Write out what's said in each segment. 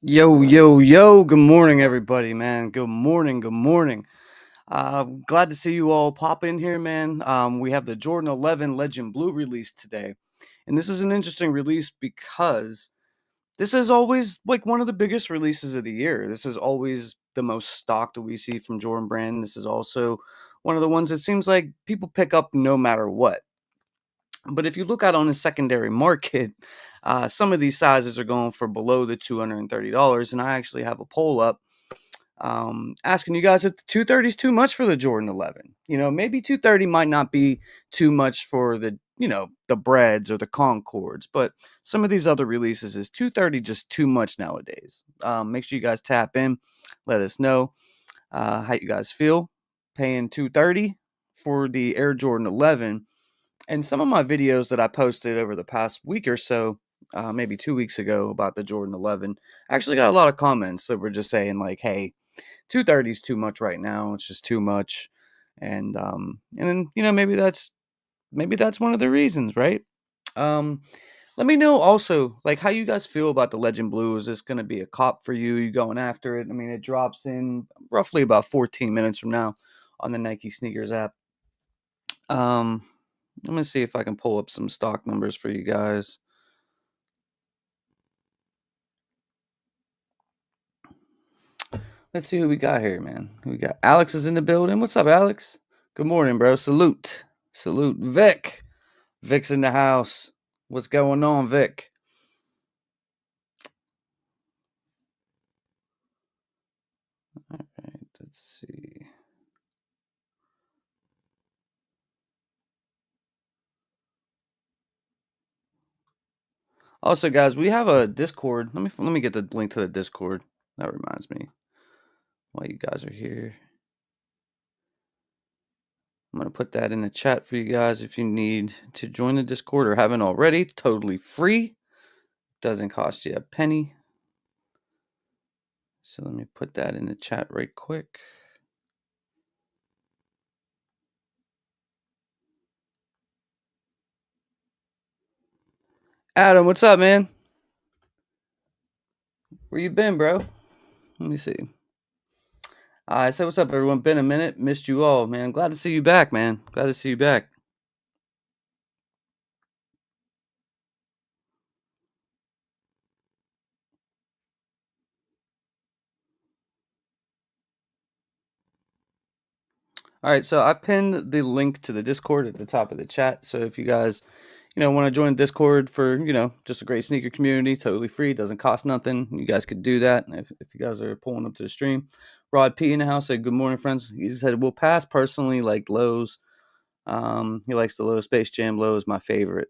Yo, yo, yo, good morning, everybody, man. Good morning, good morning. Glad to see you all pop in here, man. We have the Jordan 11 Legend Blue release today. And this is an interesting release because this is always like one of the biggest releases of the year. This is always the most stock that we see from Jordan Brand. This is also one of the ones that seems like people pick up no matter what. But if you look out on the secondary market, some of these sizes are going for below the $230. And I actually have a poll up asking you guys if the 230 is too much for the Jordan 11. Maybe 230 might not be too much for the Breads or the Concords, but some of these other releases is 230 just too much nowadays. Make sure you guys tap in, let us know how you guys feel paying 230 for the Air Jordan 11. And some of my videos that I posted over the past week or so, maybe 2 weeks ago, about the Jordan 11, I actually got a lot of comments that were just saying like, "Hey, 230 is too much right now. It's just too much." And then maybe that's one of the reasons, right? Um, Let me know also like how you guys feel about the Legend Blue. Is this going to be a cop for you? You going after it? I mean, it drops in roughly about 14 minutes from now on the Nike Sneakers app. Um, Let me see if I can pull up some stock numbers for you guys. Let's see who we got here, man. We got Alex is in the building. What's up, Alex? Good morning, bro. Salute. Salute. Vic. Vic's in the house. What's going on, Vic? All right, let's see. Also, guys, we have a Discord. Let me get the link to the Discord. That reminds me. While you guys are here, I'm gonna put that in the chat for you guys if you need to join the Discord or haven't already. Totally free. Doesn't cost you a penny. So let me put that in the chat right quick. Adam, what's up, man? Where you been, bro? Let me see. I said, what's up, everyone? Been a minute. Missed you all, man. Glad to see you back, man. Glad to see you back. All right, so I pinned the link to the Discord at the top of the chat. So if you guys, want to join Discord for, just a great sneaker community, totally free, doesn't cost nothing. You guys could do that if you guys are pulling up to the stream. Rod P in the house said, "Good morning, friends." He said, "We'll pass personally like Lowe's. He likes the Lowe's Space Jam. Lowe's my favorite."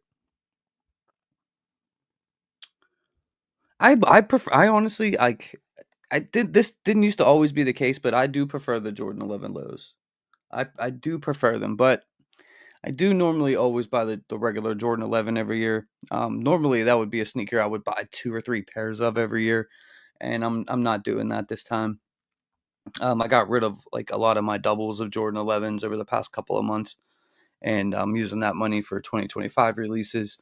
I prefer. I honestly like. I did this didn't used to always be the case, but I do prefer the Jordan 11 lows. I do prefer them, but I do normally always buy the regular Jordan 11 every year. Normally that would be a sneaker I would buy 2 or 3 pairs of every year, and I'm not doing that this time. I got rid of like a lot of my doubles of Jordan 11s over the past couple of months, and I'm using that money for 2025 releases.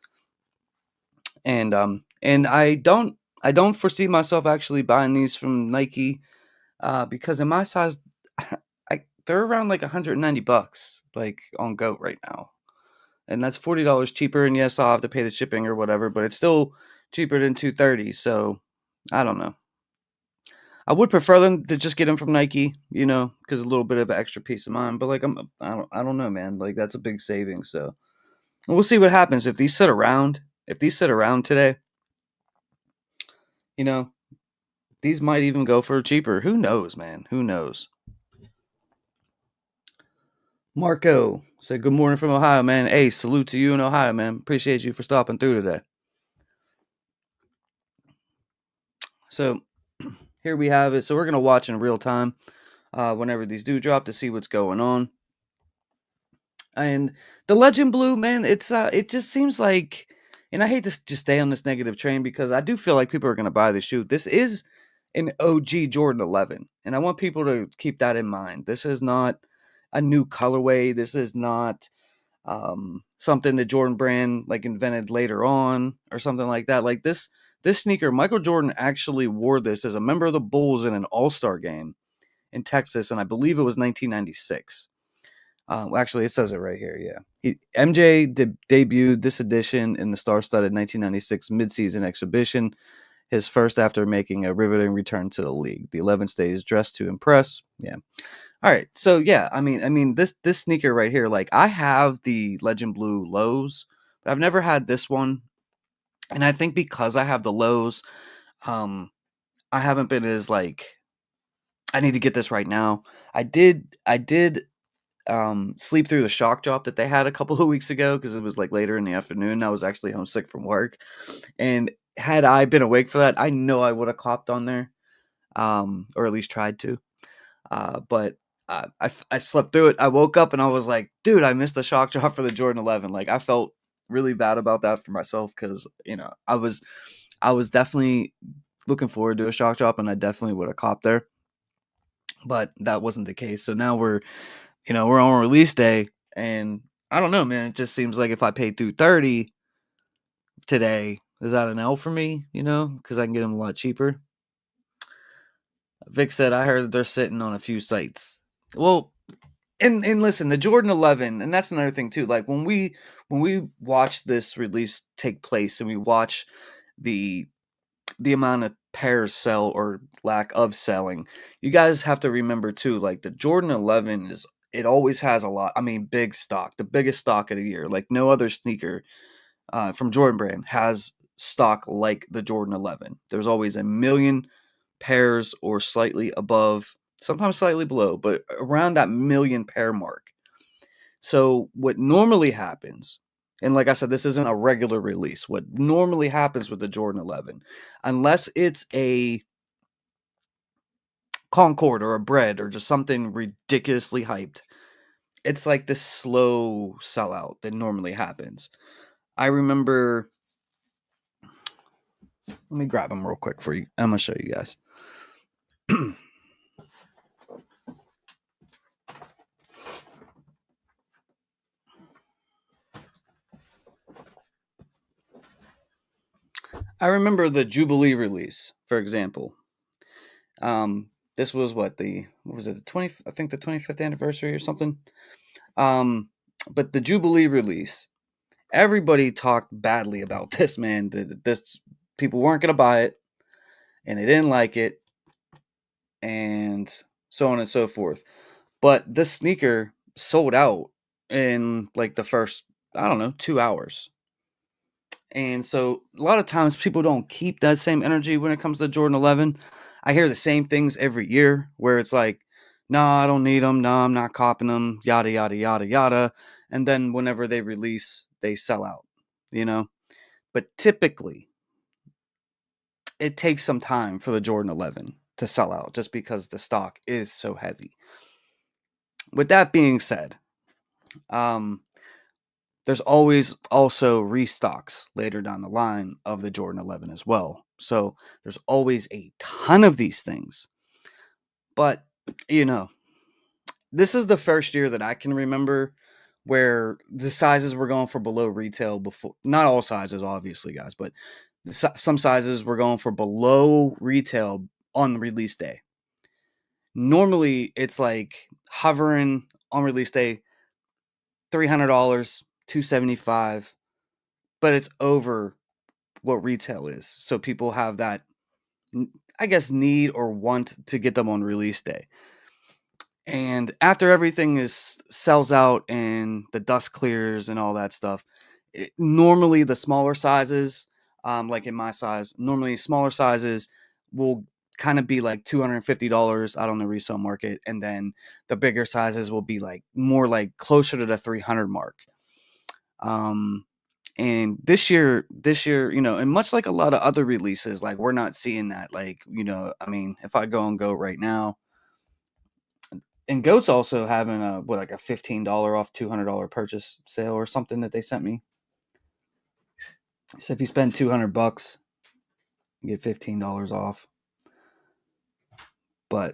And I don't foresee myself actually buying these from Nike, because in my size, they're around like $190 like on Goat right now, and that's $40 cheaper. And yes, I'll have to pay the shipping or whatever, but it's still cheaper than 230. So I don't know. I would prefer them to just get them from Nike, because a little bit of extra peace of mind. But like I don't know, man. Like that's a big saving. So we'll see what happens if these sit around. If these sit around today, you know, these might even go for cheaper. Who knows, man? Who knows? Marco said, "Good morning from Ohio, man. Hey, salute to you in Ohio, man. Appreciate you for stopping through today." So here we have it. So we're gonna watch in real time whenever these do drop to see what's going on. And the Legend Blue, man, it just seems like, and I hate to just stay on this negative train because I do feel like people are gonna buy the shoe. This is an OG Jordan 11, and I want people to keep that in mind. This is not a new colorway. This is not something that Jordan Brand like invented later on or something like that. Like this sneaker, Michael Jordan actually wore this as a member of the Bulls in an All-Star game in Texas, and I believe it was 1996. Actually, it says it right here. Yeah, MJ debuted this edition in the star-studded 1996 midseason exhibition, his first after making a riveting return to the league. The 11 stays dressed to impress. Yeah. All right. So yeah, I mean this sneaker right here. Like I have the Legend Blue lows, but I've never had this one, and I think because I have the lows, um, I haven't been as like I need to get this right now. I did sleep through the shock drop that they had a couple of weeks ago because it was like later in the afternoon. I was actually homesick from work, and had I been awake for that, I know I would have copped on there, or at least tried to. But I slept through it. I woke up and I was like, dude, I missed the shock drop for the Jordan 11. Like I felt really bad about that for myself because I was definitely looking forward to a shock drop, and I definitely would have copped there, but that wasn't the case. So now we're on release day, and I don't know, man. It just seems like if I paid through 30 today, is that an L for me? Because I can get them a lot cheaper. Vic said, I heard that they're sitting on a few sites. Well, and listen, the Jordan 11, and that's another thing too. Like when we watch this release take place, and we watch the the amount of pairs sell or lack of selling, you guys have to remember too. Like the Jordan 11 it always has a lot. I mean, big stock, the biggest stock of the year. Like no other sneaker from Jordan Brand has stock like the Jordan 11. There's always a million pairs or slightly above, sometimes slightly below, but around that million pair mark. So what normally happens, and like I said, this isn't a regular release. What normally happens with the Jordan 11, unless it's a Concord or a Bread or just something ridiculously hyped, it's like this slow sellout that normally happens. I remember, let me grab them real quick for you. I'm going to show you guys. I remember the Jubilee release, for example. This was what was it, the 20, I think the 25th anniversary or something. But the Jubilee release, everybody talked badly about this, man. This people weren't going to buy it, and they didn't like it, and so on and so forth. But this sneaker sold out in like the first, I don't know, 2 hours. And so a lot of times people don't keep that same energy when it comes to Jordan 11. I hear the same things every year where it's like, no, I don't need them. No, I'm not copping them, yada, yada, yada, yada. And then whenever they release, they sell out, you know? But typically, it takes some time for the Jordan 11 to sell out just because the stock is so heavy. With that being said, um, there's always also restocks later down the line of the Jordan 11 as well. So there's always a ton of these things. But, you know, this is the first year that I can remember where the sizes were going for below retail before. Not all sizes, obviously, guys, but some sizes were going for below retail on release day. Normally, it's like hovering on release day, $300, $275, but it's over what retail is. So people have that, I guess, need or want to get them on release day. And after everything is sells out and the dust clears and all that stuff, normally the smaller sizes, like in my size, normally smaller sizes will kind of be like $250 out on the resale market, and then the bigger sizes will be like more like closer to the 300 mark. Um, and this year, and much like a lot of other releases, like we're not seeing that. Like, I mean, if I go on Go right now, and Goat's also having like a $15 off $200 purchase sale or something that they sent me. So if you spend $200, you get $15 off. But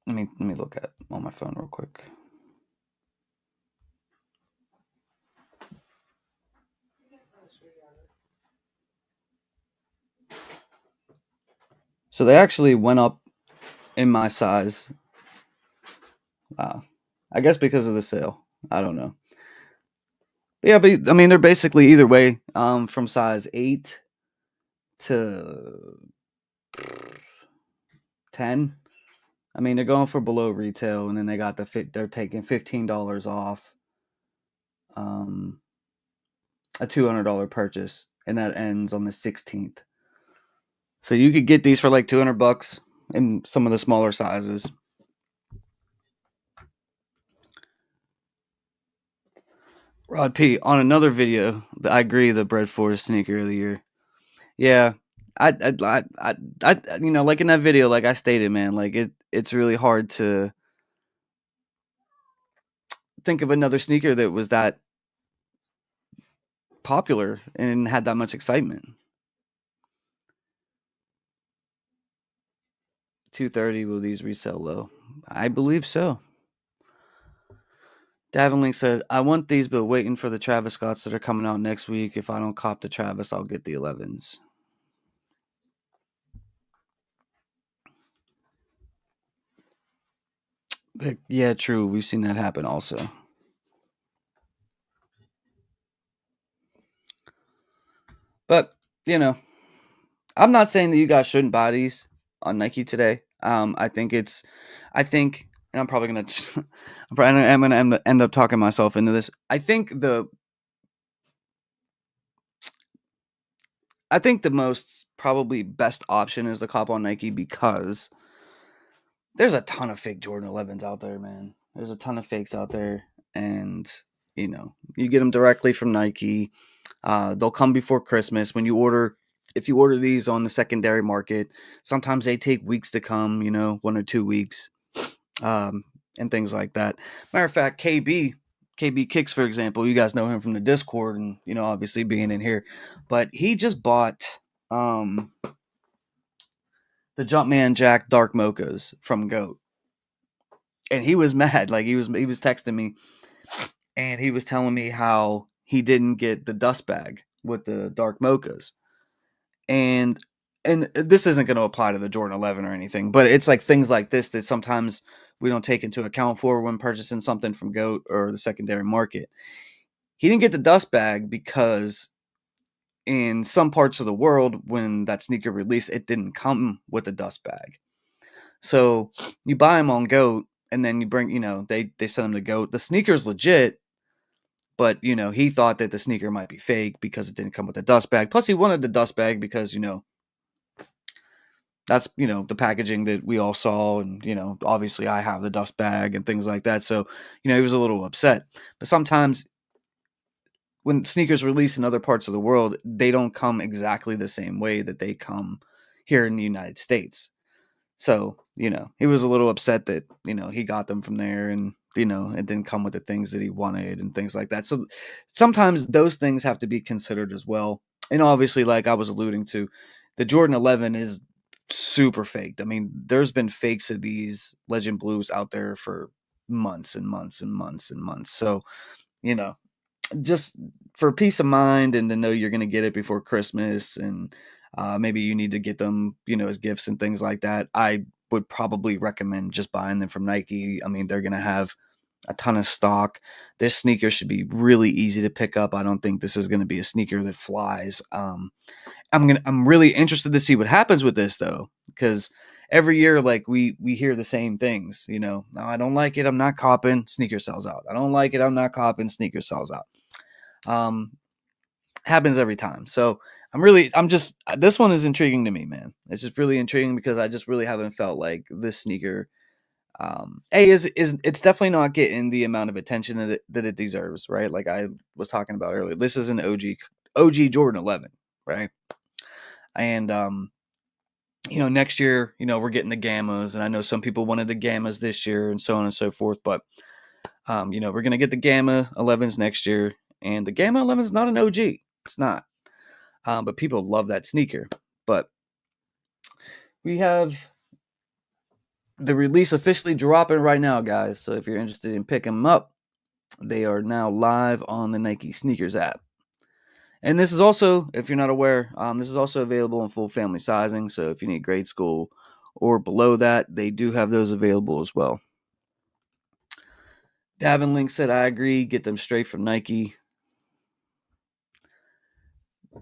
let me look at on my phone real quick. So they actually went up in my size. Uh, I guess because of the sale. I don't know. But yeah, but I mean they're basically either way, from size 8 to 10. I mean they're going for below retail, and then they got the fit. They're taking $15 off um, a $200 purchase, and that ends on the 16th. So you could get these for like $200 in some of the smaller sizes. Rod P on another video, I agree the Bread Forest sneaker of the year. Yeah, you know, like in that video, like I stated, man, like it's really hard to think of another sneaker that was that popular and had that much excitement. 230, will these resell low? I believe so. Davenlink said, I want these, but waiting for the Travis Scotts that are coming out next week. If I don't cop the Travis, I'll get the 11s. But yeah, true. We've seen that happen also. But, you know, I'm not saying that you guys shouldn't buy these on Nike today. I think, and I'm probably gonna end up talking myself into this. I think the most probably best option is the cop on Nike because there's a ton of fake Jordan 11s out there, man. There's a ton of fakes out there, and you know, you get them directly from Nike. They'll come before Christmas. If you order these on the secondary market, sometimes they take weeks to come. You know, 1 or 2 weeks, um, and things like that. Matter of fact, KB Kicks, for example, you guys know him from the Discord, and you know, obviously being in here, but he just bought um, the Jumpman Jack Dark Mochas from Goat, and he was mad. Like he was texting me, and he was telling me how he didn't get the dust bag with the Dark Mochas, and this isn't going to apply to the Jordan 11 or anything, but it's like things like this that sometimes we don't take into account for when purchasing something from Goat or the secondary market. He didn't get the dust bag because in some parts of the world, when that sneaker released, it didn't come with a dust bag. So you buy them on Goat, and then you bring, you know, they send them to Goat. The sneaker's legit, but you know, he thought that the sneaker might be fake because it didn't come with a dust bag. Plus, he wanted the dust bag because, you know, that's, you know, the packaging that we all saw, and you know, obviously I have the dust bag and things like that. So, you know, he was a little upset. But sometimes when sneakers release in other parts of the world, they don't come exactly the same way that they come here in the United States. So, you know, he was a little upset that, you know, he got them from there, and, you know, it didn't come with the things that he wanted and things like that. So sometimes those things have to be considered as well. And obviously, like I was alluding to, the Jordan 11 is super faked. I mean, there's been fakes of these Legend Blues out there for months and months and months and months. So, you know, just for peace of mind and to know you're going to get it before Christmas, and maybe you need to get them, you know, as gifts and things like that, I would probably recommend just buying them from Nike. I mean, they're going to have a ton of stock. This sneaker should be really easy to pick up. I don't think this is going to be a sneaker that flies. I'm really interested to see what happens with this though, because every year, like we hear the same things, you know. No, I don't like it, I'm not copping, sneaker sells out. I don't like it, I'm not copping, sneaker sells out. Um, Happens every time. So I'm just, this one is intriguing to me, man. It's just really intriguing because I just really haven't felt like this sneaker, is it's definitely not getting the amount of attention that it deserves, right? Like I was talking about earlier, this is an OG Jordan 11, right? And you know, next year, you know, we're getting the gammas, and I know some people wanted the gammas this year, and so on and so forth. But you know, we're gonna get the gamma 11s next year, and the gamma 11 is not an OG. It's not. But people love that sneaker. But we have the release officially dropping right now, guys. So if you're interested in picking them up, they are now live on the Nike Sneakers app. And this is also, if you're not aware, this is also available in full family sizing. So if you need grade school or below that, they do have those available as well. Davin Link said, I agree. Get them straight from Nike.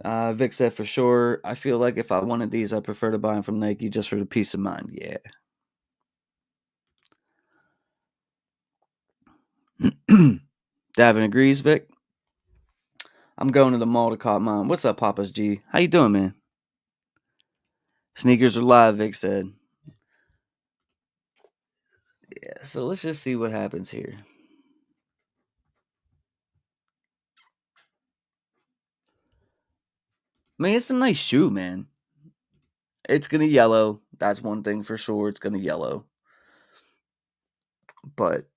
Vic said, for sure. I feel like if I wanted these, I prefer to buy them from Nike just for the peace of mind. Yeah. Davin agrees, Vic. I'm going to the mall to cop mine. What's up, Papa's G? How you doing, man? Sneakers are live, Vic said. Yeah, so let's just see what happens here. I mean, it's a nice shoe, man. It's gonna yellow. That's one thing for sure. It's gonna yellow. But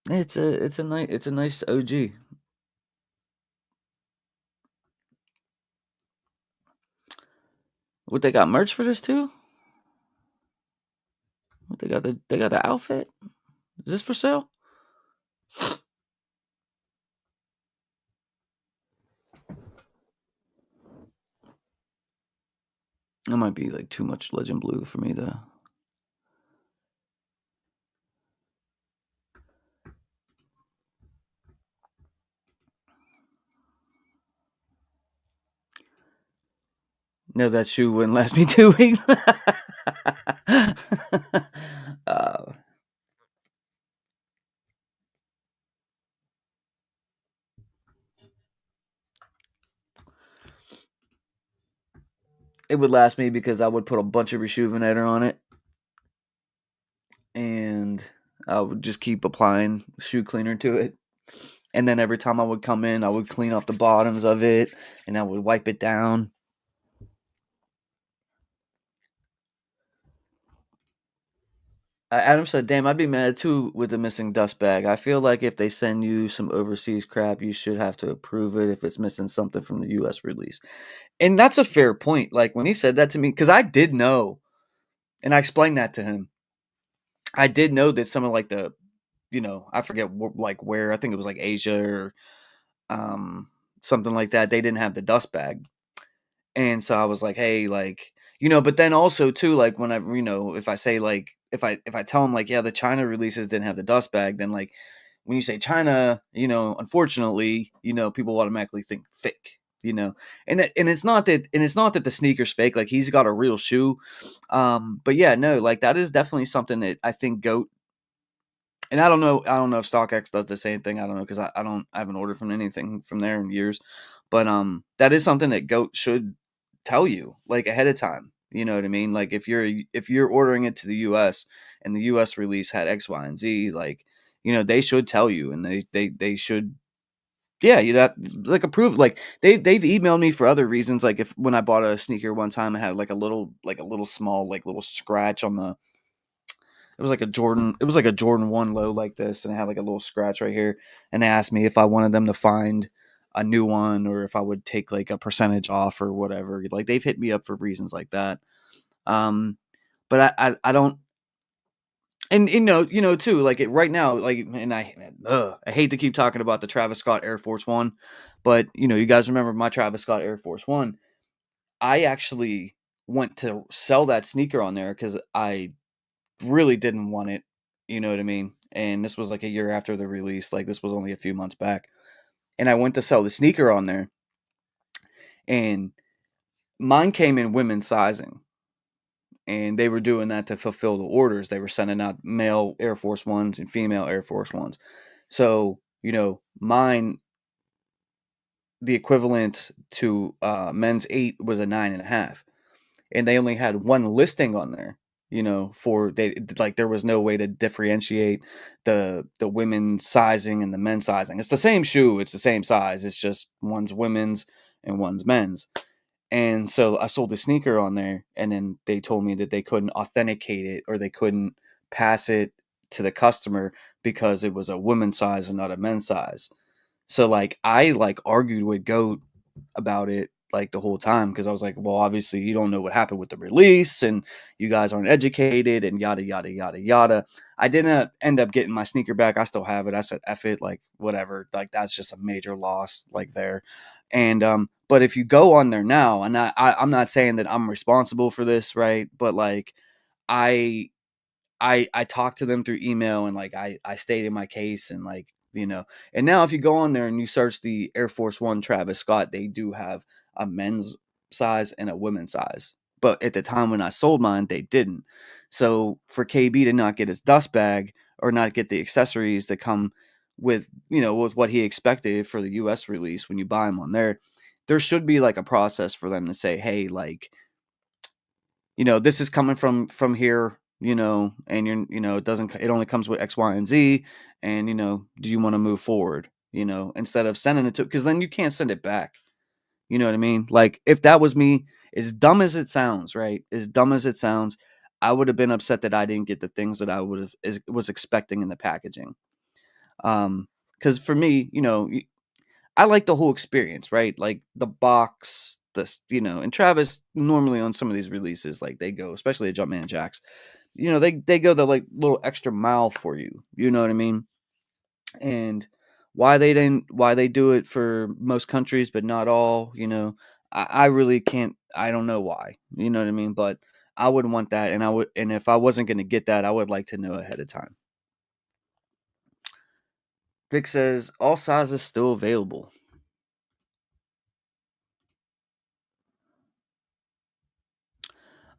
it's a nice OG. What, they got merch for this too? What, they got the outfit? Is this for sale? That might be like too much Legend Blue for me to. No, that shoe wouldn't last me 2 weeks. uh, it would last me because I would put a bunch of Rejuvenator on it, and I would just keep applying shoe cleaner to it. And then every time I would come in, I would clean off the bottoms of it, and I would wipe it down. Adam said, "Damn, I'd be mad too with the missing dust bag. I feel like if they send you some overseas crap, you should have to approve it if it's missing something from the U.S. release." And that's a fair point. Like when he said that to me, because I did know, and I explained that to him. I did know that some of like the, I forget like where. I think it was like Asia or something like that. They didn't have the dust bag, and so I was like, hey, like, but then also too, like whenever, if I say like if I tell them like, yeah, the China releases didn't have the dust bag, then like when you say China, unfortunately, people automatically think fake, and it's not that the sneaker's fake, like he's got a real shoe, but yeah, no, like that is definitely something that I think Goat. And I don't know if StockX does the same thing. I don't know because I haven't ordered from anything from there in years, but that is something that Goat should tell you like ahead of time. You know what I mean? Like if you're ordering it to the U.S. and the U.S. release had X, Y, and Z, like they should tell you, and they should. Yeah, like approve. Like they've emailed me for other reasons. Like if when I bought a sneaker one time, I had like a little small like little scratch on the. It was like a Jordan. It was like a Jordan 1 low like this, and it had like a little scratch right here. And they asked me if I wanted them to find a new one or if I would take like a percentage off or whatever. Like they've hit me up for reasons like that. Um, but I don't. And too, like it right now, like, and I hate to keep talking about the Travis Scott Air Force One, but you guys remember my Travis Scott Air Force One. I actually went to sell that sneaker on there because I really didn't want it. You know what I mean? And this was like a year after the release. Like this was only a few months back. And I went to sell the sneaker on there. And mine came in women's sizing. And they were doing that to fulfill the orders. They were sending out male Air Force Ones and female Air Force Ones. So, mine, the equivalent to men's 8 was a 9.5. And they only had one listing on there, for they like there was no way to differentiate the women's sizing and the men's sizing. It's the same shoe, it's the same size, it's just one's women's and one's men's. And so I sold the sneaker on there, and then they told me that they couldn't authenticate it or they couldn't pass it to the customer because it was a women's size and not a men's size. So like I like argued with Goat about it, like the whole time, because I was like, well, obviously you don't know what happened with the release, and you guys aren't educated, and yada yada yada yada. I didn't end up getting my sneaker back. I still have it. I said, F it, like whatever. Like that's just a major loss, like there. And but if you go on there now, and I'm not saying that I'm responsible for this, right? But like I I talked to them through email, and like I stated my case, and like, and now if you go on there and you search the Air Force One Travis Scott, they do have a men's size and a women's size. But at the time when I sold mine, they didn't. So for KB to not get his dust bag or not get the accessories that come with, with what he expected for the US release when you buy them on there should be like a process for them to say, hey, like, this is coming from here, and it only comes with X, Y, and Z, and do you want to move forward, instead of sending it to, because then you can't send it back. You know what I mean? Like if that was me, as dumb as it sounds, right? As dumb as it sounds, I would have been upset that I didn't get the things that I would have was expecting in the packaging. Because for me, I like the whole experience, right? Like the box, and Travis normally on some of these releases, like they go, especially at Jumpman Jacks, they go the like little extra mile for you. You know what I mean? And why they do it for most countries but not all, I really can't. I don't know why. You know what I mean? But I wouldn't want that, and if I wasn't going to get that, I would like to know ahead of time. Vic says all sizes still available.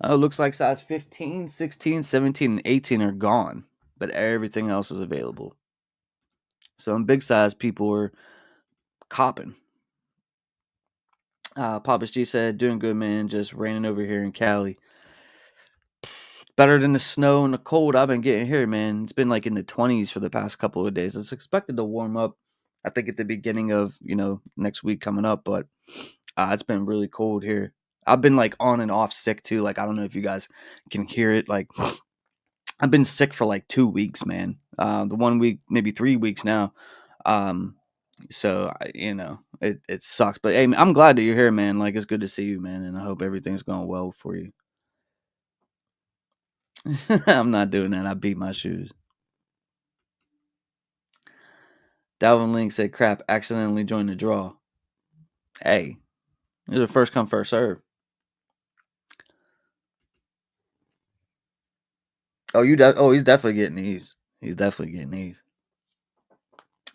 Looks like size 15, 16, 17, and 18 are gone, but everything else is available. So in big size, people are copping. Papa's G said, doing good, man. Just raining over here in Cali. Better than the snow and the cold I've been getting here, man. It's been like in the 20s for the past couple of days. It's expected to warm up, I think, at the beginning of, next week coming up, but it's been really cold here. I've been like on and off sick too. Like, I don't know if you guys can hear it. Like, I've been sick for like 2 weeks, man. The 1 week, maybe 3 weeks now. So it sucks. But hey, I'm glad that you're here, man. Like, it's good to see you, man, and I hope everything's going well for you. I'm not doing that. I beat my shoes. Dalvin Link said, "Crap, accidentally joined the draw." Hey, it's a first come first serve. Oh, he's definitely getting these. He's definitely getting these.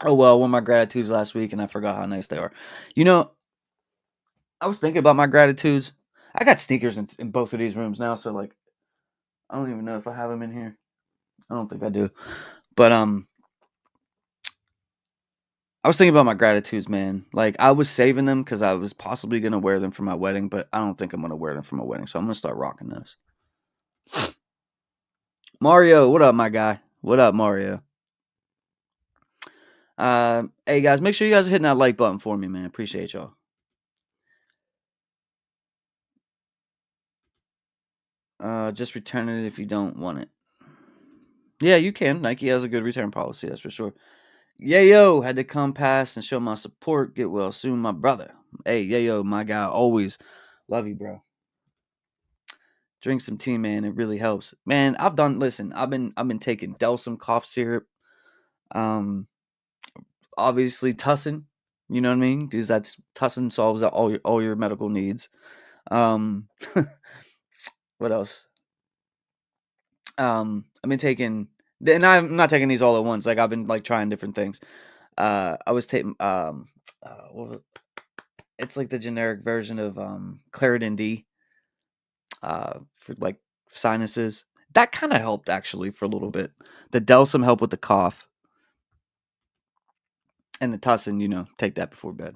Oh well, I won my gratitudes last week, and I forgot how nice they are. I was thinking about my gratitudes. I got sneakers in both of these rooms now, so like, I don't even know if I have them in here. I don't think I do. But I was thinking about my gratitudes, man. Like, I was saving them because I was possibly gonna wear them for my wedding, but I don't think I'm gonna wear them for my wedding, so I'm gonna start rocking those. Mario, what up, my guy? What up, Mario? Hey guys, make sure you guys are hitting that like button for me, man. Appreciate y'all. Just return it if you don't want it. Yeah, you can. Nike has a good return policy, that's for sure. Yayo, had to come past and show my support. Get well soon, my brother. Hey, Yayo, my guy, always love you, bro. Drink some tea, man. It really helps, man. Listen, I've been taking Delsum cough syrup. Um, Obviously Tussin. You know what I mean? Because that's Tussin solves all your medical needs. Um, what else? I've been taking, and I'm not taking these all at once. Like, I've been like trying different things. I was taking what was it? It's like the generic version of Claritin D for like sinuses. That kind of helped actually for a little bit. The Delsum helped with the cough, and the Tussin, take that before bed.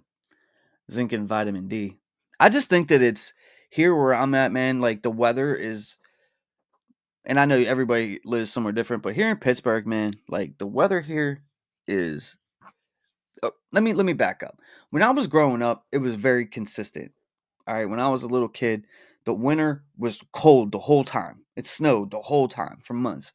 Zinc and vitamin D. I just think that it's here where I'm at, man. Like, the weather is, and I know everybody lives somewhere different, but here in Pittsburgh, man, like the weather here is. Oh, let me back up. When I was growing up, it was very consistent. All right, when I was a little kid, the winter was cold the whole time. It snowed the whole time for months.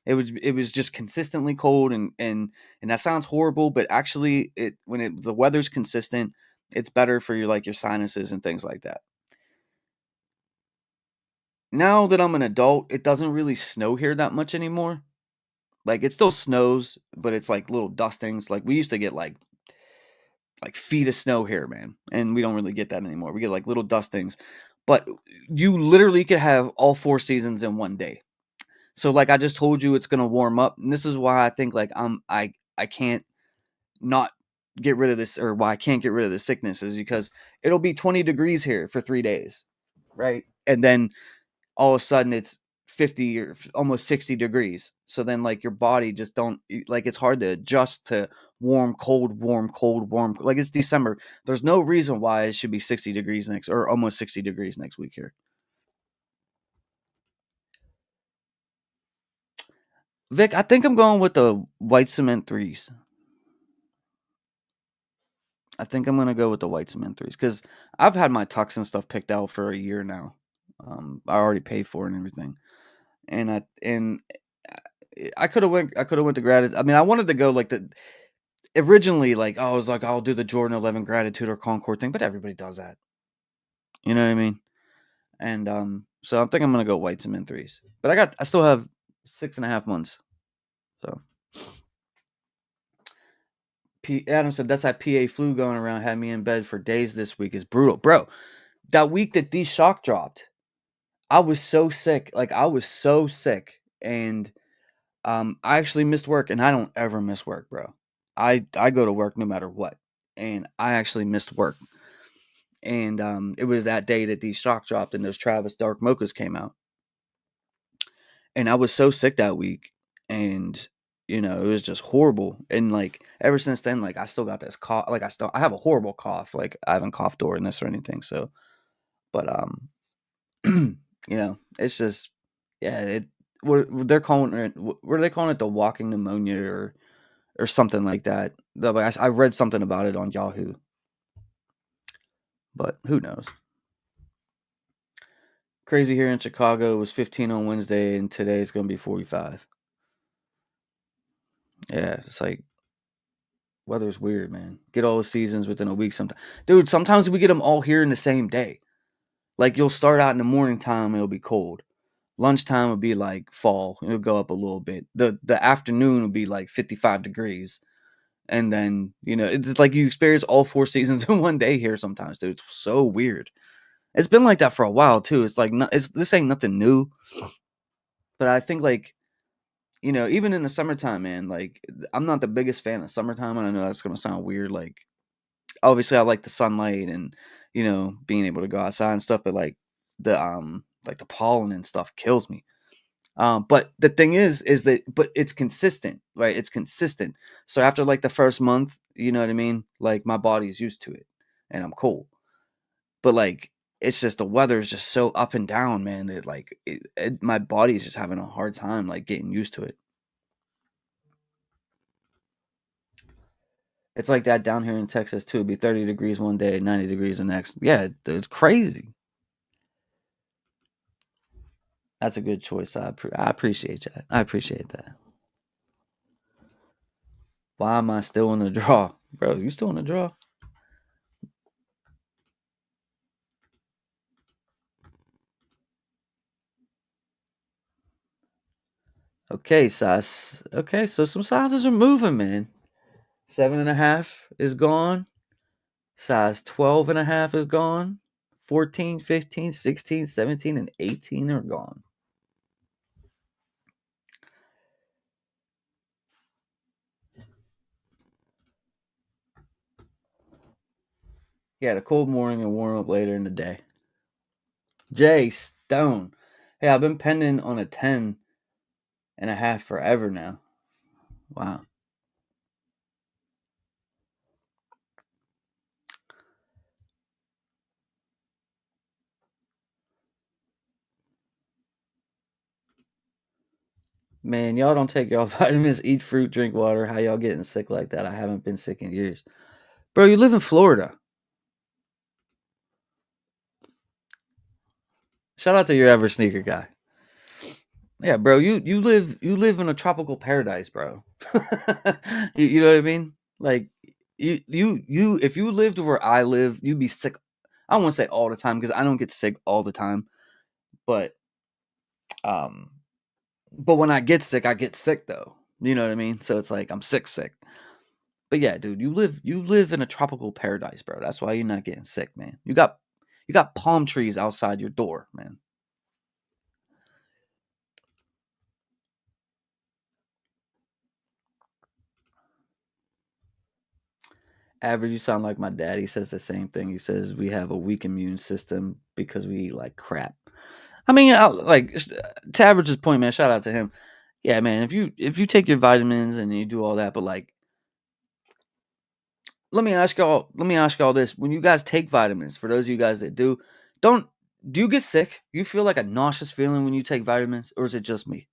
It was just consistently cold, and that sounds horrible, but actually the weather's consistent. It's better for your sinuses and things like that. Now that I'm an adult, it doesn't really snow here that much anymore. Like it still snows, but it's like little dustings. Like we used to get like feet of snow here, man, and we don't really get that anymore. We get like little dustings, but you literally could have all 4 seasons in one day. So like I just told you, it's gonna warm up, and this is why I think like I can't not get rid of this, or why I can't get rid of the sickness is because it'll be 20 degrees here for 3 days, right? And then all of a sudden it's 50 or almost 60 degrees. So then like your body just don't like, it's hard to adjust to warm, cold, warm, cold, warm. Like it's December. There's no reason why it should be 60 degrees next, or almost 60 degrees next week here. Vic, I think I'm going with the white cement threes. I think I'm gonna go with the white cement threes because I've had my tux and stuff picked out for a year now. I already paid for it and everything, and I could have went. I could have went to gratitude. I mean, I wanted to go like the originally, like I was like, I'll do the Jordan 11 gratitude or Concord thing, but everybody does that. You know what I mean? And so I think I'm gonna go white cement threes. But I still have 6.5 months. So Adam said that's that PA flu going around, had me in bed for days this week. Is brutal, bro. That week that these shock dropped, I was so sick. Like I was so sick, and I actually missed work, and I don't ever miss work, bro. I go to work no matter what, and I actually missed work. And it was that day that these shock dropped and those Travis Dark Mochas came out, and I was so sick that week, and it was just horrible. And like ever since then, like I still got this cough. Like I have a horrible cough. Like I haven't coughed during this or anything. So, but it's just yeah. What they're calling it? What are they calling it? The walking pneumonia or something like that. I read something about it on Yahoo, but who knows? Crazy here in Chicago. It was 15 on Wednesday, and today it's going to be 45. Yeah, it's like weather's weird, man. Get all the seasons within a week sometimes. Dude, sometimes we get them all here in the same day. Like you'll start out in the morning time, it'll be cold. Lunchtime will be like fall. It'll go up a little bit. The afternoon will be like 55 degrees. And then, it's like you experience all 4 seasons in one day here sometimes, dude. It's so weird. It's been like that for a while too. It's like this ain't nothing new. But I think like even in the summertime, man, like I'm not the biggest fan of summertime, and I know that's gonna sound weird. Like obviously I like the sunlight and being able to go outside and stuff, but like the pollen and stuff kills me. But the thing is that but it's consistent, right? It's consistent. So after like the first month, you know what I mean? Like my body is used to it and I'm cool. But like it's just the weather is just so up and down, man, that like my body is just having a hard time like getting used to it. It's like that down here in Texas too. It'd be 30 degrees one day, 90 degrees the next. Yeah, it's crazy. That's a good choice. I appreciate that. I appreciate that. Why am I still in the draw? Bro, you still in the draw? Okay, size. Okay, so some sizes are moving, man. 7.5 is gone. Size 12.5 is gone. 14, 15, 16, 17, and 18 are gone. Yeah, the cold morning and warm up later in the day. Jay Stone. Hey, I've been pending on a 10.5 forever now. Wow. Man, y'all don't take y'all vitamins, eat fruit, drink water. How y'all getting sick like that? I haven't been sick in years. Bro, you live in Florida. Shout out to your ever sneaker guy. Yeah, bro, you live in a tropical paradise, bro. You know what I mean? Like you if you lived where I live, you'd be sick. I don't want to say all the time because I don't get sick all the time, but um, but when I get sick though. You know what I mean? So it's like I'm sick. But yeah, dude, you live in a tropical paradise, bro. That's why you're not getting sick, man. You got palm trees outside your door, man. Average, you sound like my dad. He says the same thing. He says we have a weak immune system because we eat like crap. I mean, to Average's point, man. Shout out to him. Yeah, man. If you take your vitamins and you do all that, but like, let me ask y'all this: when you guys take vitamins, for those of you guys that don't do you get sick? You feel like a nauseous feeling when you take vitamins, or is it just me?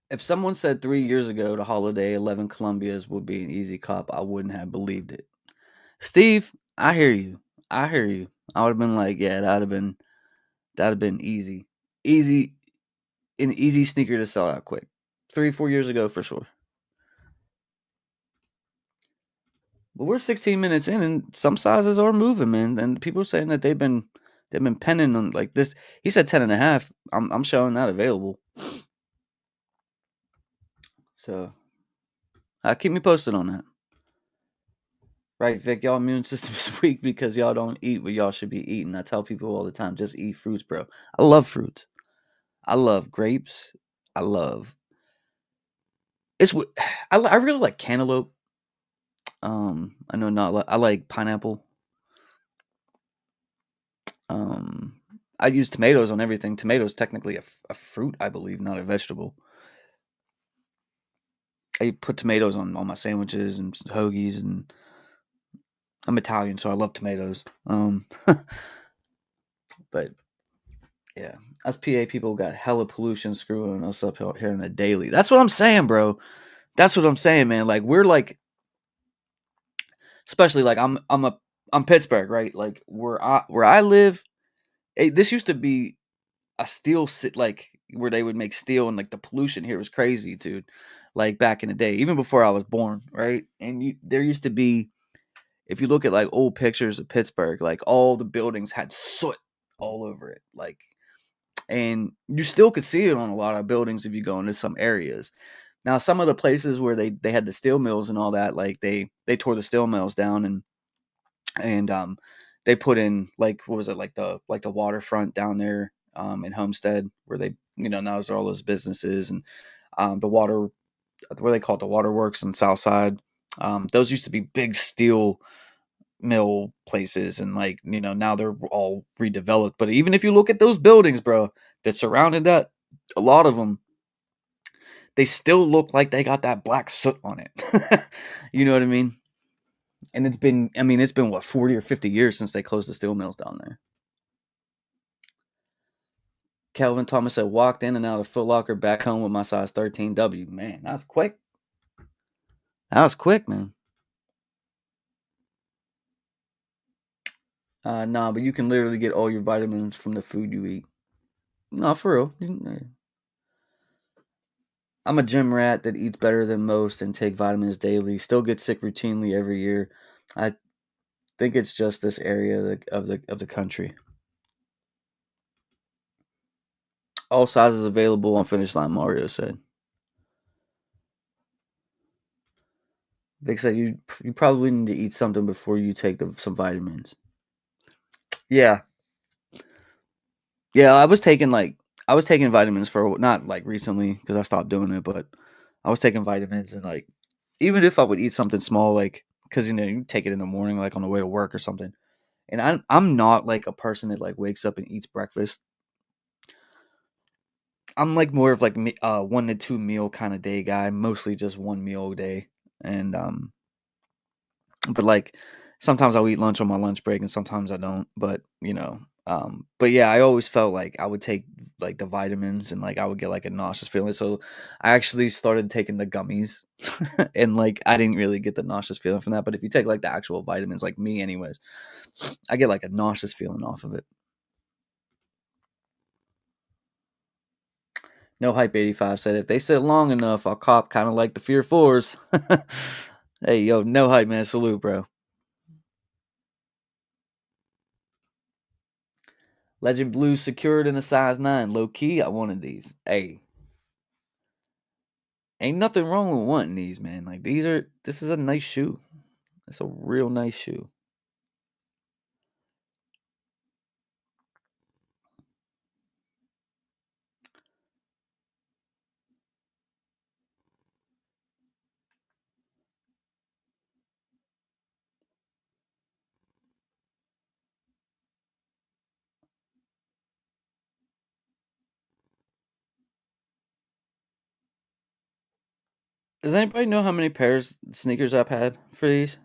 If someone said 3 years ago the holiday 11 Columbias would be an easy cop, I wouldn't have believed it. Steve, I hear you. I hear you. I would have been like, yeah, that'd have been easy. Easy an easy sneaker to sell out quick. 3, 4 years ago for sure. But we're 16 minutes in and some sizes are moving, man. And people are saying that they've been penning on like this. He said 10 and a half. I'm showing that available. So keep me posted on that. Right, Vic, y'all immune system is weak because y'all don't eat what y'all should be eating. I tell people all the time, just eat fruits, bro. I love fruits. I love grapes. I love it's. I really like cantaloupe. I know not. I like pineapple. Um, I use tomatoes on everything. Tomatoes technically a fruit, I believe, not a vegetable. I put tomatoes on my sandwiches and hoagies, and I'm Italian, so I love tomatoes. But yeah, us PA people got hella pollution screwing us up here in the daily. That's what I'm saying, bro. That's what I'm saying, man. Like we're like, especially like I'm Pittsburgh, right? Like where I live, this used to be a steel like where they would make steel, and like the pollution here was crazy, dude. Like back in the day, even before I was born, right? And there used to be, if you look at like old pictures of Pittsburgh, like all the buildings had soot all over it, like, and you still could see it on a lot of buildings if you go into some areas. Now, some of the places where they had the steel mills and all that, like they tore the steel mills down, and they put in like, what was it, like the waterfront down there in Homestead, where they, now there's all those businesses, and the water, what they call it, the waterworks on South Side. Those used to be big steel mill places, and like, now they're all redeveloped. But even if you look at those buildings, bro, that surrounded that, a lot of them, they still look like they got that black soot on it. You know what I mean? And it's been what, 40 or 50 years since they closed the steel mills down there. Calvin Thomas said, walked in and out of Foot Locker, back home with my size 13W. Man, that was quick. That was quick, man. Nah, but you can literally get all your vitamins from the food you eat. No, for real. I'm a gym rat that eats better than most and take vitamins daily. Still get sick routinely every year. I think it's just this area of the country. All sizes available on Finish Line, Mario said. Vic said you probably need to eat something before you take some vitamins. Yeah, yeah. I was taking vitamins for, not like recently because I stopped doing it, but I was taking vitamins, and like, even if I would eat something small, like, because you take it in the morning, like on the way to work or something. And I'm not like a person that like wakes up and eats breakfast. I'm like more of like 1 to 2 meal kind of day guy, mostly just one meal a day. And but like sometimes I'll eat lunch on my lunch break and sometimes I don't. But but yeah, I always felt like I would take like the vitamins and like I would get like a nauseous feeling. So I actually started taking the gummies, and like I didn't really get the nauseous feeling from that. But if you take like the actual vitamins, like me anyways, I get like a nauseous feeling off of it. No Hype 85 said, if they sit long enough, I'll cop kind of like the Fear 4s. Hey, yo, No Hype, man. Salute, bro. Legend Blue secured in a size 9. Low key, I wanted these. Hey, ain't nothing wrong with wanting these, man. Like, this is a nice shoe. It's a real nice shoe. Does anybody know how many pairs sneakers I've had for these?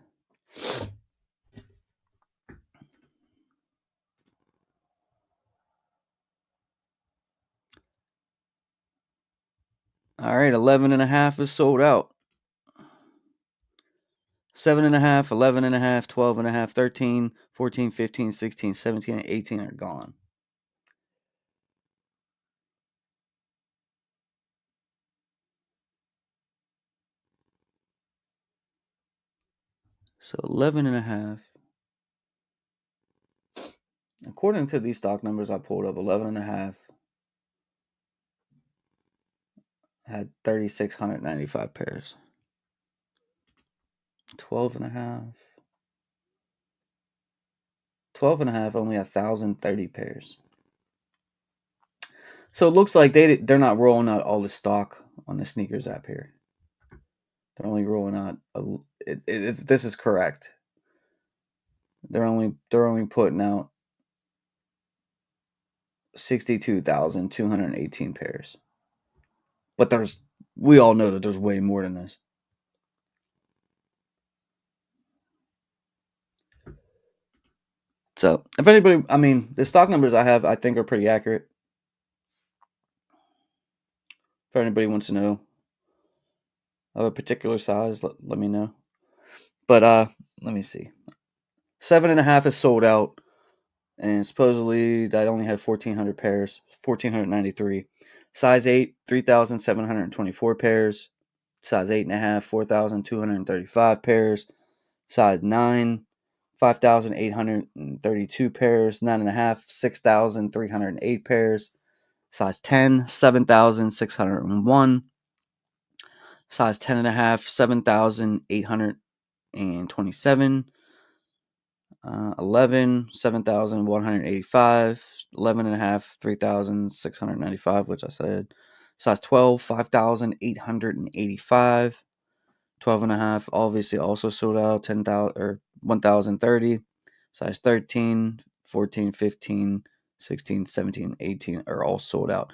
All right, 11 and a half is sold out. 7 and a half, 11 and a half, 12 and a half, 13, 14, 15, 16, 17, and 18 are gone. So 11 and a half. According to these stock numbers I pulled up, 11 and a half had 3,695 pairs. 12 and a half. 12 and a half only 1,030 pairs. So it looks like they're not rolling out all the stock on the sneakers app here. They're only rolling out if this is correct. They're only putting out 62,218 pairs. But we all know that there's way more than this. So if anybody, I mean, the stock numbers I have, I think are pretty accurate. If anybody wants to know of a particular size, let me know. But let me see. 7 and a half is sold out, and supposedly that only had 1,400 pairs, 1,493. Size 8, 3,724 pairs. Size 8.5, 4,235 pairs. Size 9, 5,832 pairs. 9.5, 6,308 pairs. Size 10, 7,601. Size 10.5, 7,827. 11, 7,185. 11 and a half, 3,695, which I said. Size 12, 5,885. 12 and a half, obviously also sold out, 10,000 or 1,030. Size 13, 14, 15, 16, 17, 18 are all sold out.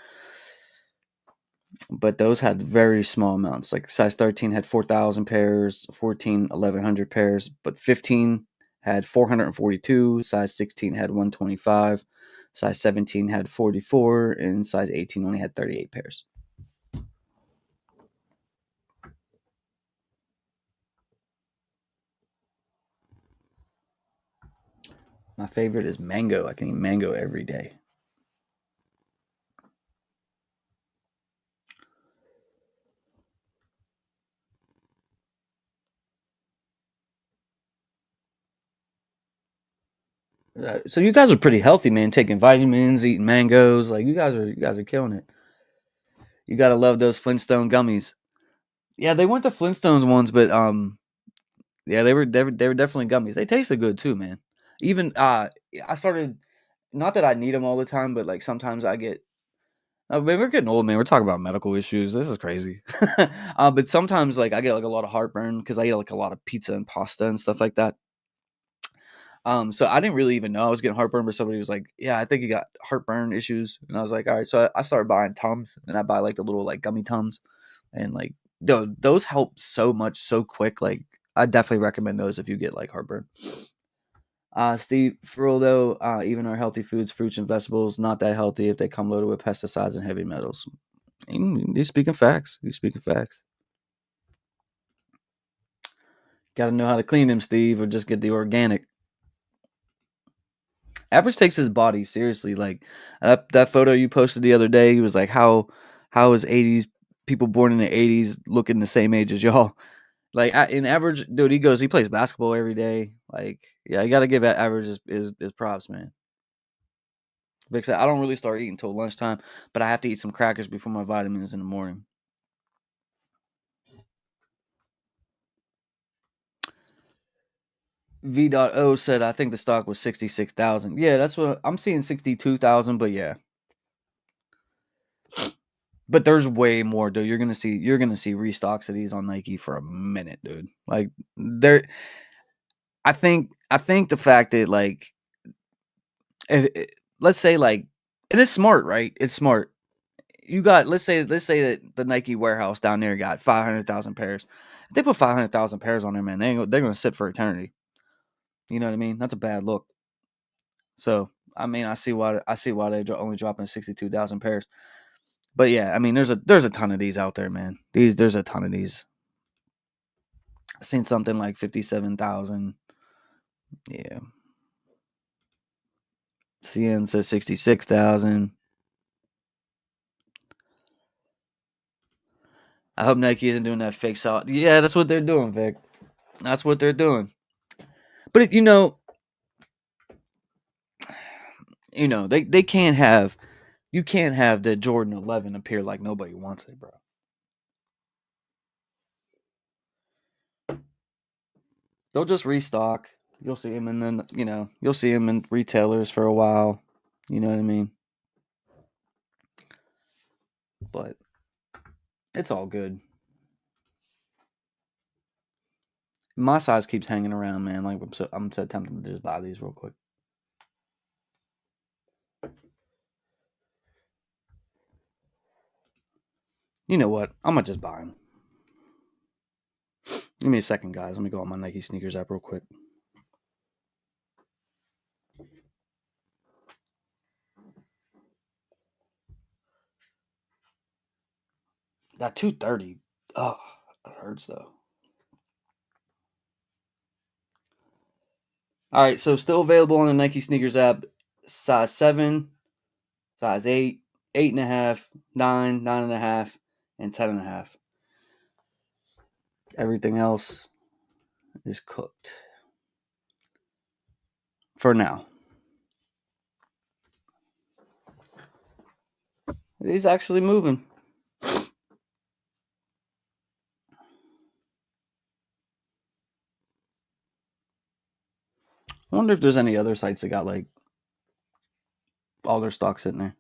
But those had very small amounts. Like size 13 had 4,000 pairs, 14, 1,100 pairs, but 15 had 442, size 16 had 125, size 17 had 44, and size 18 only had 38 pairs. My favorite is mango. I can eat mango every day. So you guys are pretty healthy, man. Taking vitamins, eating mangoes, like you guys are killing it. You gotta love those Flintstone gummies. Yeah, they weren't the Flintstones ones, but yeah, they were definitely gummies. They tasted good too, man. Even I started, not that I need them all the time, but like sometimes I get. Man, we're getting old, man. We're talking about medical issues. This is crazy. But sometimes like I get like a lot of heartburn because I eat like a lot of pizza and pasta and stuff like that. So I didn't really even know I was getting heartburn, but somebody was like, "Yeah, I think you got heartburn issues," and I was like, "All right." So I started buying Tums, and I buy like the little like gummy Tums, and like those help so much so quick. Like I definitely recommend those if you get like heartburn. Steve, for real though, even our healthy foods, fruits and vegetables, not that healthy if they come loaded with pesticides and heavy metals. You're speaking facts. You're speaking facts. Got to know how to clean them, Steve, or just get the organic. Average takes his body seriously. Like that photo you posted the other day, he was like, "How how is 80s people born in the 80s looking the same age as y'all? Like in average, dude, he plays basketball every day. Like, yeah, you got to give that average his props, man. Vic said, I don't really start eating until lunchtime, but I have to eat some crackers before my vitamins in the morning. V.O said, I think the stock was 66,000. Yeah, that's what I'm seeing, 62,000, but yeah. But there's way more, dude. You're gonna see restocks of these on Nike for a minute, dude. Like there, I think the fact that like, let's say like, and it's smart, right? It's smart. You got let's say that the Nike warehouse down there got 500,000 pairs. If they put 500,000 pairs on there, man, they're gonna sit for eternity. You know what I mean? That's a bad look. So I mean, I see why they're only dropping 62,000 pairs. But yeah, I mean, there's a ton of these out there, man. There's a ton of these. I seen something like 57,000. Yeah. CN says 66,000. I hope Nike isn't doing that fake solid. Yeah, that's what they're doing, Vic. That's what they're doing. But they can't have you can't have the Jordan 11 appear like nobody wants it, bro. They'll just restock. You'll see them, and then you'll see them in retailers for a while. You know what I mean? But it's all good. My size keeps hanging around, man. Like I'm so tempted to just buy these real quick. You know what? I'm gonna just buy them. Give me a second, guys. Let me go on my Nike sneakers app real quick. That 230. Oh, it hurts though. All right, so still available on the Nike sneakers app. Size 7, size 8, 8.5, 9, 9.5, and 10.5. Everything else is cooked for now. He's actually moving. I wonder if there's any other sites that got like all their stock sitting there.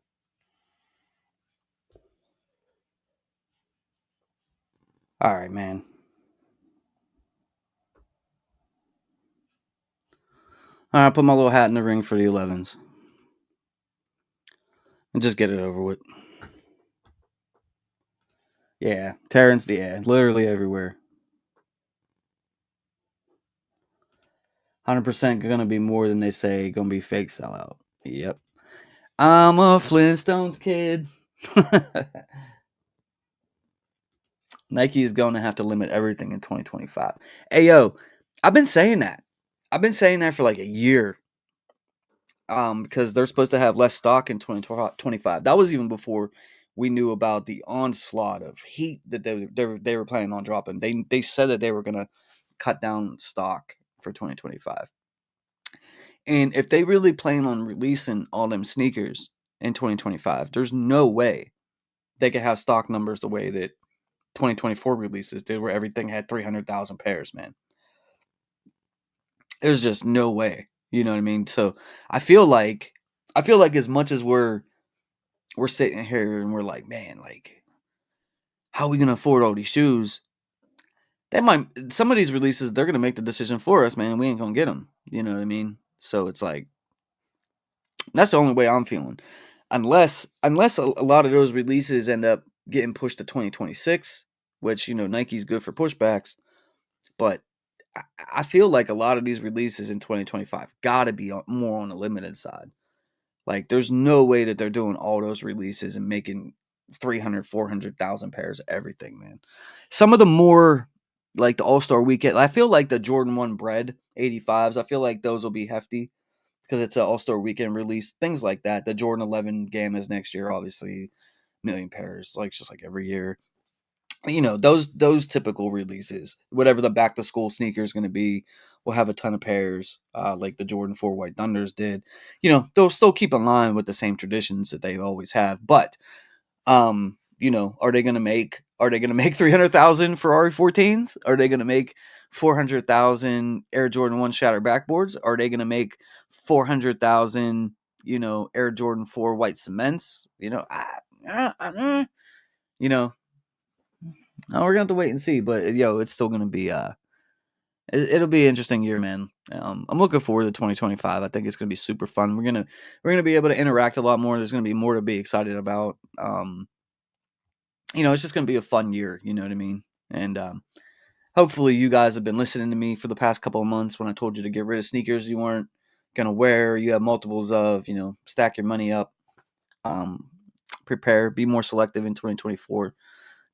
All right, man. All right, put my little hat in the ring for the 11s and just get it over with. Yeah, Terrence, yeah, literally everywhere. 100% gonna be more than they say. Gonna be fake sellout. Yep. I'm a Flintstones kid. Nike is going to have to limit everything in 2025. Hey, yo, I've been saying that. I've been saying that for like a year. Because they're supposed to have less stock in 2025. That was even before we knew about the onslaught of heat that they were planning on dropping. They said that they were gonna cut down stock for 2025. And if they really plan on releasing all them sneakers in 2025, there's no way they could have stock numbers the way that 2024 releases did, where everything had 300,000 pairs, man. There's just no way. You know what I mean? So I feel like as much as we're sitting here and we're like, man, like, how are we gonna afford all these shoes? They might some of these releases they're gonna make the decision for us, man. We ain't gonna get them. You know what I mean? So it's like that's the only way I'm feeling, unless a lot of those releases end up getting pushed to 2026, which Nike's good for pushbacks, but I feel like a lot of these releases in 2025 got to be more on the limited side. Like, there's no way that they're doing all those releases and making 300, 400,000 pairs of everything, man. Some of the more, like the All-Star Weekend, I feel like the Jordan 1 Bread 85s, I feel like those will be hefty because it's an All-Star Weekend release, things like that. The Jordan 11 Gammas next year, obviously. million pairs, like just like every year. You know, those typical releases, whatever the back to school sneaker is going to be, will have a ton of pairs, like the Jordan 4 White Thunders did. You know, they'll still keep in line with the same traditions that they always have, but you know, are they gonna make 300,000 Ferrari 14s? Are they gonna make 400,000 Air Jordan 1 Shatter backboards? Are they gonna make 400,000, you know, Air Jordan 4 white cements? You know, you know, we're gonna have to wait and see. But yo, it's still gonna be it'll be an interesting year, man. I'm looking forward to 2025. I think it's gonna be super fun. We're gonna be able to interact a lot more. There's gonna be more to be excited about. You know, it's just going to be a fun year. You know what I mean? And hopefully, you guys have been listening to me for the past couple of months when I told you to get rid of sneakers you weren't going to wear. You have multiples of, you know, stack your money up, um, prepare, be more selective in 2024.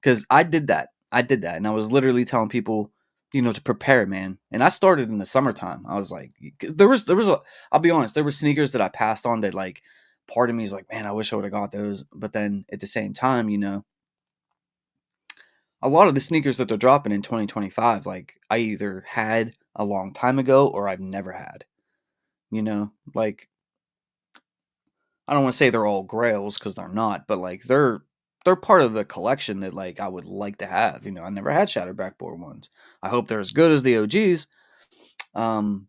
Because I did that. And I was literally telling people, you know, to prepare, man. And I started in the summertime. I was like, I'll be honest, there were sneakers that I passed on that, like, part of me is like, man, I wish I would have got those. But then at the same time, you know, a lot of the sneakers that they're dropping in 2025, like, I either had a long time ago or I've never had. You know, like, I don't want to say they're all grails because they're not, but like they're part of the collection that, like, I would like to have. You know, I never had shattered backboard ones. I hope they're as good as the OGs. Um,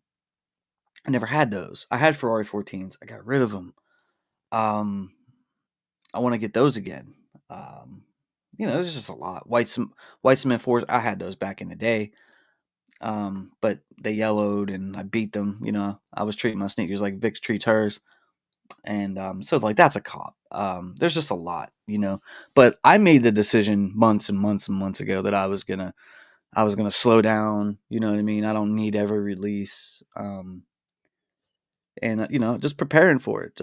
I never had those. I had Ferrari 14s. I got rid of them. Um, I want to get those again. Um, you know, there's just a lot. White cement fours. I had those back in the day. But they yellowed and I beat them. You know, I was treating my sneakers like Vicks treats hers, and so, like, that's a cop. There's just a lot, you know. But I made the decision months and months and months ago that I was gonna slow down. You know what I mean? I don't need every release. And you know, just preparing for it,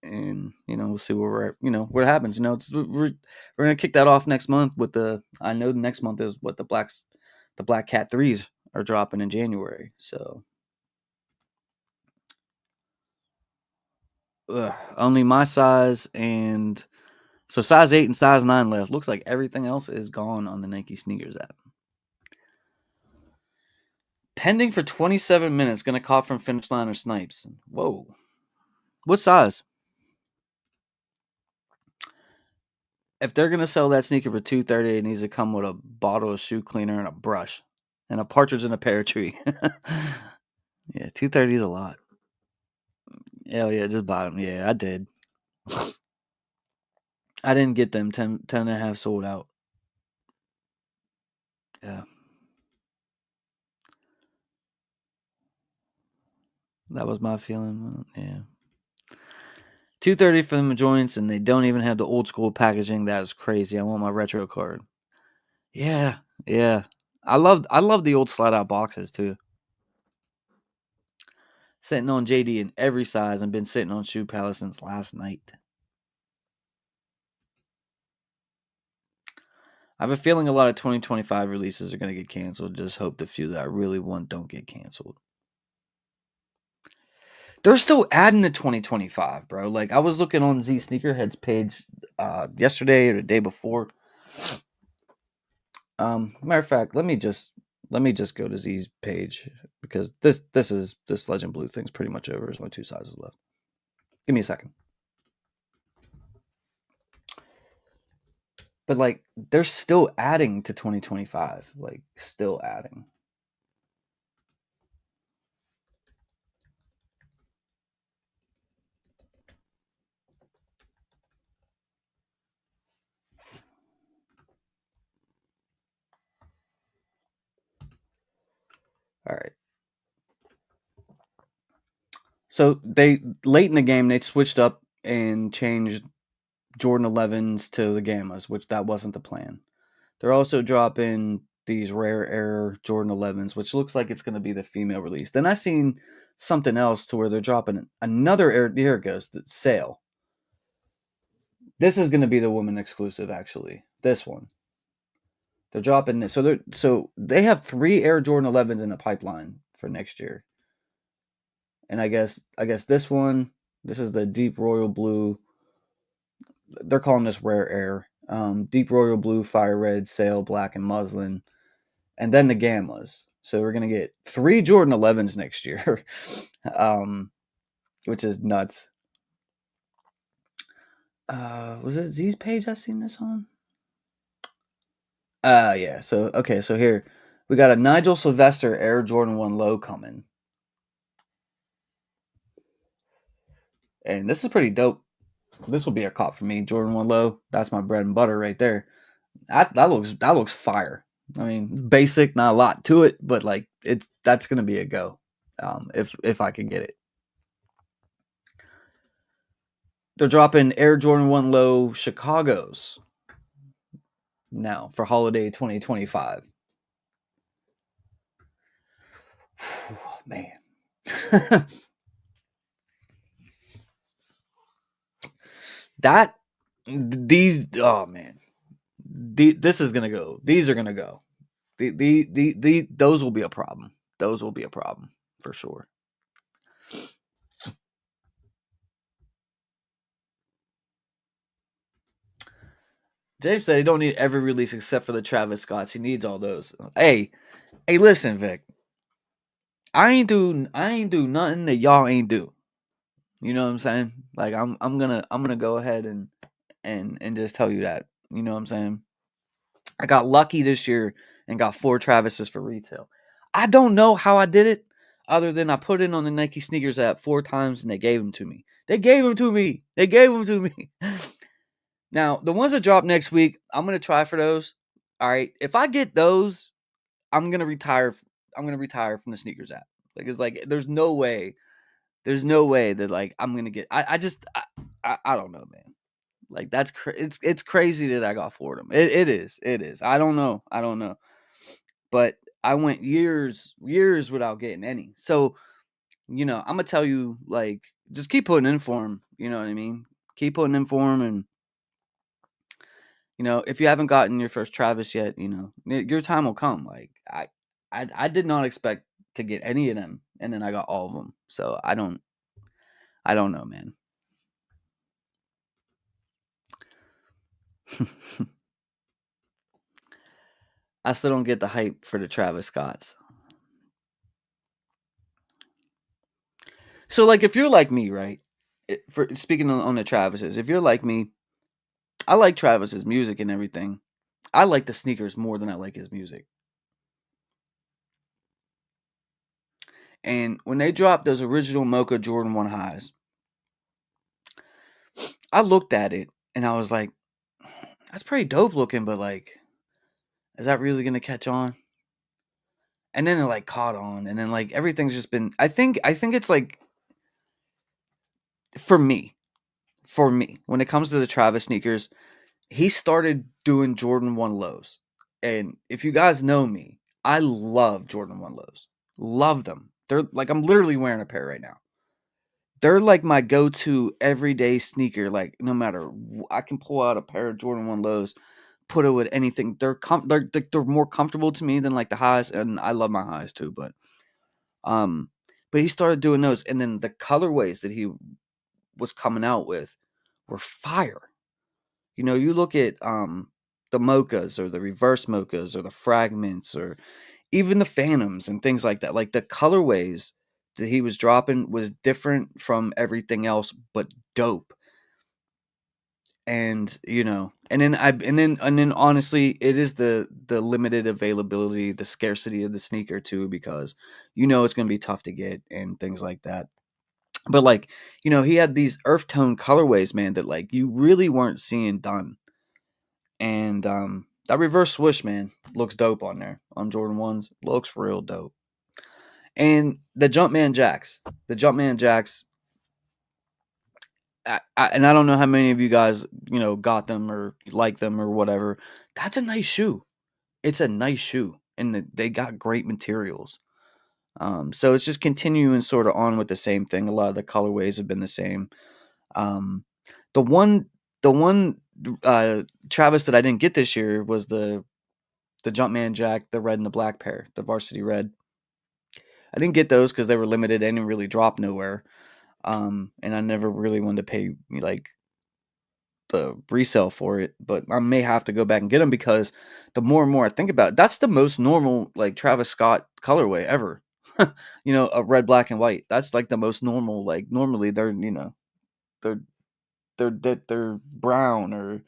and you know, we'll see where we're at, you know, what happens. You know, we're gonna kick that off next month with the. I know the next month is what the Black Cat threes are dropping in January. So only my size and so size 8 and size 9 left. Looks like everything else is gone on the Nike sneakers app. Pending for 27 minutes. Gonna cop from Finish Line or Snipes. Whoa. What size? If they're gonna sell that sneaker for $230, it needs to come with a bottle of shoe cleaner and a brush and a partridge in a pear tree. Yeah, $230 is a lot. Hell yeah, just buy them. Yeah, I did. I didn't get them. 10 and a half sold out. Yeah, that was my feeling. Yeah. 230 for the joints, and they don't even have the old school packaging. That is crazy. I want my retro card. Yeah, yeah. I love the old slide out boxes too. Sitting on JD in every size and been sitting on Shoe Palace since last night. I have a feeling a lot of 2025 releases are going to get canceled. Just hope the few that I really want don't get canceled. They're still adding to 2025, bro. Like, I was looking on Z Sneakerhead's page yesterday or the day before. Matter of fact, let me just go to Z's page because this Legend Blue thing's pretty much over. There's only 2 sizes left. Give me a second. But like, they're still adding to 2025. Like, still adding. All right. So they late in the game they switched up and changed Jordan 11s to the Gammas, which that wasn't the plan. They're also dropping these rare air Jordan 11s, which looks like it's going to be the female release. Then I seen something else to where they're dropping another air. Here it goes, the sale. This is going to be the woman exclusive, actually. This one. They're dropping this. So they have 3 Air Jordan 11s in the pipeline for next year. And I guess this one, this is the deep royal blue. they're calling this rare air. Deep royal blue, fire red, sail, black, and muslin, and then the gammas. So we're gonna get 3 Jordan 11s next year, which is nuts. Was it Z's page I seen this on? Yeah. So okay, so here we got a Nigel Sylvester Air Jordan 1 low coming. And this is pretty dope. This will be a cop for me. Jordan 1 low. That's my bread and butter right there. That looks fire. I mean, basic, not a lot to it, but like that's gonna be a go. If I can get it. They're dropping Air Jordan 1 low Chicago's now for holiday 2025. Man. that these oh man. This is gonna go. These are gonna go. Those will be a problem. Those will be a problem for sure. James said he don't need every release except for the Travis Scotts. He needs all those. Hey, listen, Vic. I ain't do nothing that y'all ain't do. You know what I'm saying? Like I'm gonna go ahead and just tell you that. You know what I'm saying? I got lucky this year and got 4 Travises for retail. I don't know how I did it, other than I put in on the Nike sneakers app 4 times and they gave them to me. They gave them to me. Now, the ones that drop next week, I'm gonna try for those. All right. If I get those, I'm gonna retire. I'm gonna retire from the sneakers app. Like it's like there's no way. There's no way that like I'm gonna get. I don't know, man. Like that's it's crazy that I got 4 of them. It is. I don't know. But I went years without getting any. So I'm gonna tell you like just keep putting in for them. You know what I mean? Keep putting in for them, and if you haven't gotten your first Travis yet, your time will come. Like I did not expect to get any of them, and then I got all of them. So I don't know, man. I still don't get the hype for the Travis Scotts. So like if you're like me, right? For speaking on the Travises, if you're like me, I like Travis's music and everything. I like the sneakers more than I like his music. And when they dropped those original Mocha Jordan 1 highs, I looked at it and I was like, that's pretty dope looking, but like, is that really gonna catch on? And then it like caught on, and then like everything's just been. I think it's like for me, when it comes to the Travis sneakers, he started doing Jordan 1 lows, and if you guys know me, I love Jordan 1 lows, love them. They're like I'm literally wearing a pair right now. They're like my go-to everyday sneaker. Like no matter, I can pull out a pair of Jordan 1 lows, put it with anything. They're more comfortable to me than like the highs, and I love my highs too. Um, but he started doing those, and then the colorways that he was coming out with were fire. You look at the mochas or the reverse mochas or the fragments or even the phantoms and things like that. Like the colorways that he was dropping was different from everything else, but dope. And and then honestly, it is the limited availability, the scarcity of the sneaker too, because it's going to be tough to get and things like that. But like he had these earth tone colorways, man, that like you really weren't seeing done. And that reverse swoosh, man, looks dope on there on Jordan 1s. Looks real dope. And the Jumpman Jacks, and I don't know how many of you guys got them or like them or whatever. That's a nice shoe. It's a nice shoe, and they got great materials. So it's just continuing sort of on with the same thing. A lot of the colorways have been the same. Um, the one Travis that I didn't get this year was the Jumpman Jack, the red and the black pair, the varsity red. I didn't get those because they were limited. They didn't really drop nowhere. And I never really wanted to pay like the resale for it, but I may have to go back and get them because the more and more I think about it, that's the most normal like Travis Scott colorway ever. A red, black, and white. That's like the most normal. Like normally they're they're brown or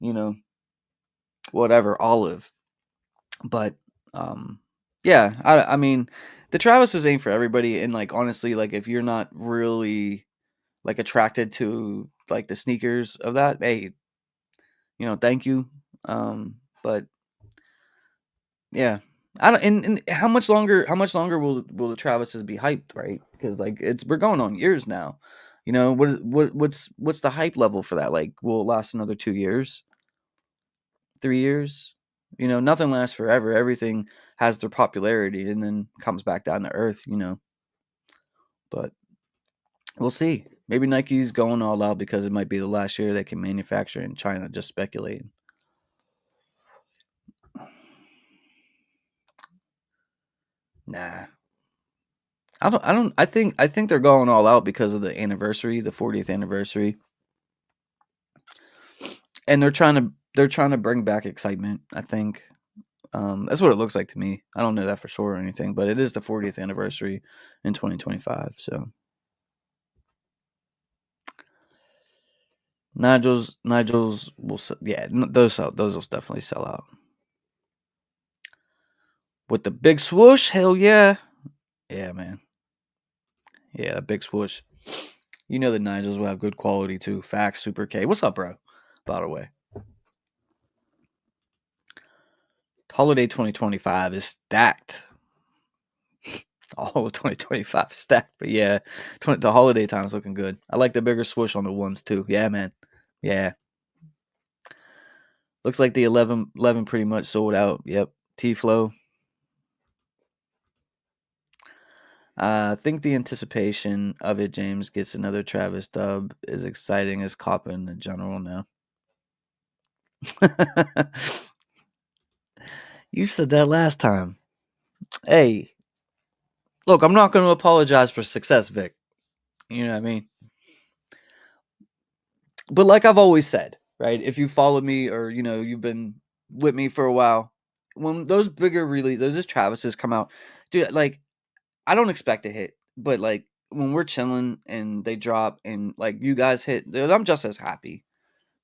you know whatever olive. But yeah, I mean the Travises ain't for everybody, and like honestly, like if you're not really like attracted to like the sneakers of that, hey, thank you. But yeah, I don't. And how much longer? How much longer will the Travises be hyped? Right? Because like we're going on years now. What's the hype level for that? Like, will it last another 2 years, 3 years? Nothing lasts forever. Everything has their popularity and then comes back down to earth. But we'll see. Maybe Nike's going all out because it might be the last year they can manufacture in China. Just speculating. Nah, I don't. I think they're going all out because of the anniversary, the 40th anniversary, and they're trying to bring back excitement. I think that's what it looks like to me. I don't know that for sure or anything, but it is the 40th anniversary in 2025. So Nigel's will yeah, those will definitely sell out with the big swoosh. Hell yeah, yeah, man, yeah, that big swoosh. The Nigels will have good quality too. Facts, Super K. What's up, bro? By the way, holiday 2025 is stacked. All of 2025 is stacked, but yeah, the holiday time is looking good. I like the bigger swoosh on the ones too. Yeah, man. Yeah, looks like the 11 pretty much sold out. Yep, T Flow. I think the anticipation of it, James gets another Travis dub, is exciting as Coppin in general now. You said that last time. Hey, look, I'm not going to apologize for success, Vic. You know what I mean? But like I've always said, right? If you followed me or you've been with me for a while, when those bigger releases, those Travises come out, dude, like I don't expect a hit, but like when we're chilling and they drop and like you guys hit, dude, I'm just as happy.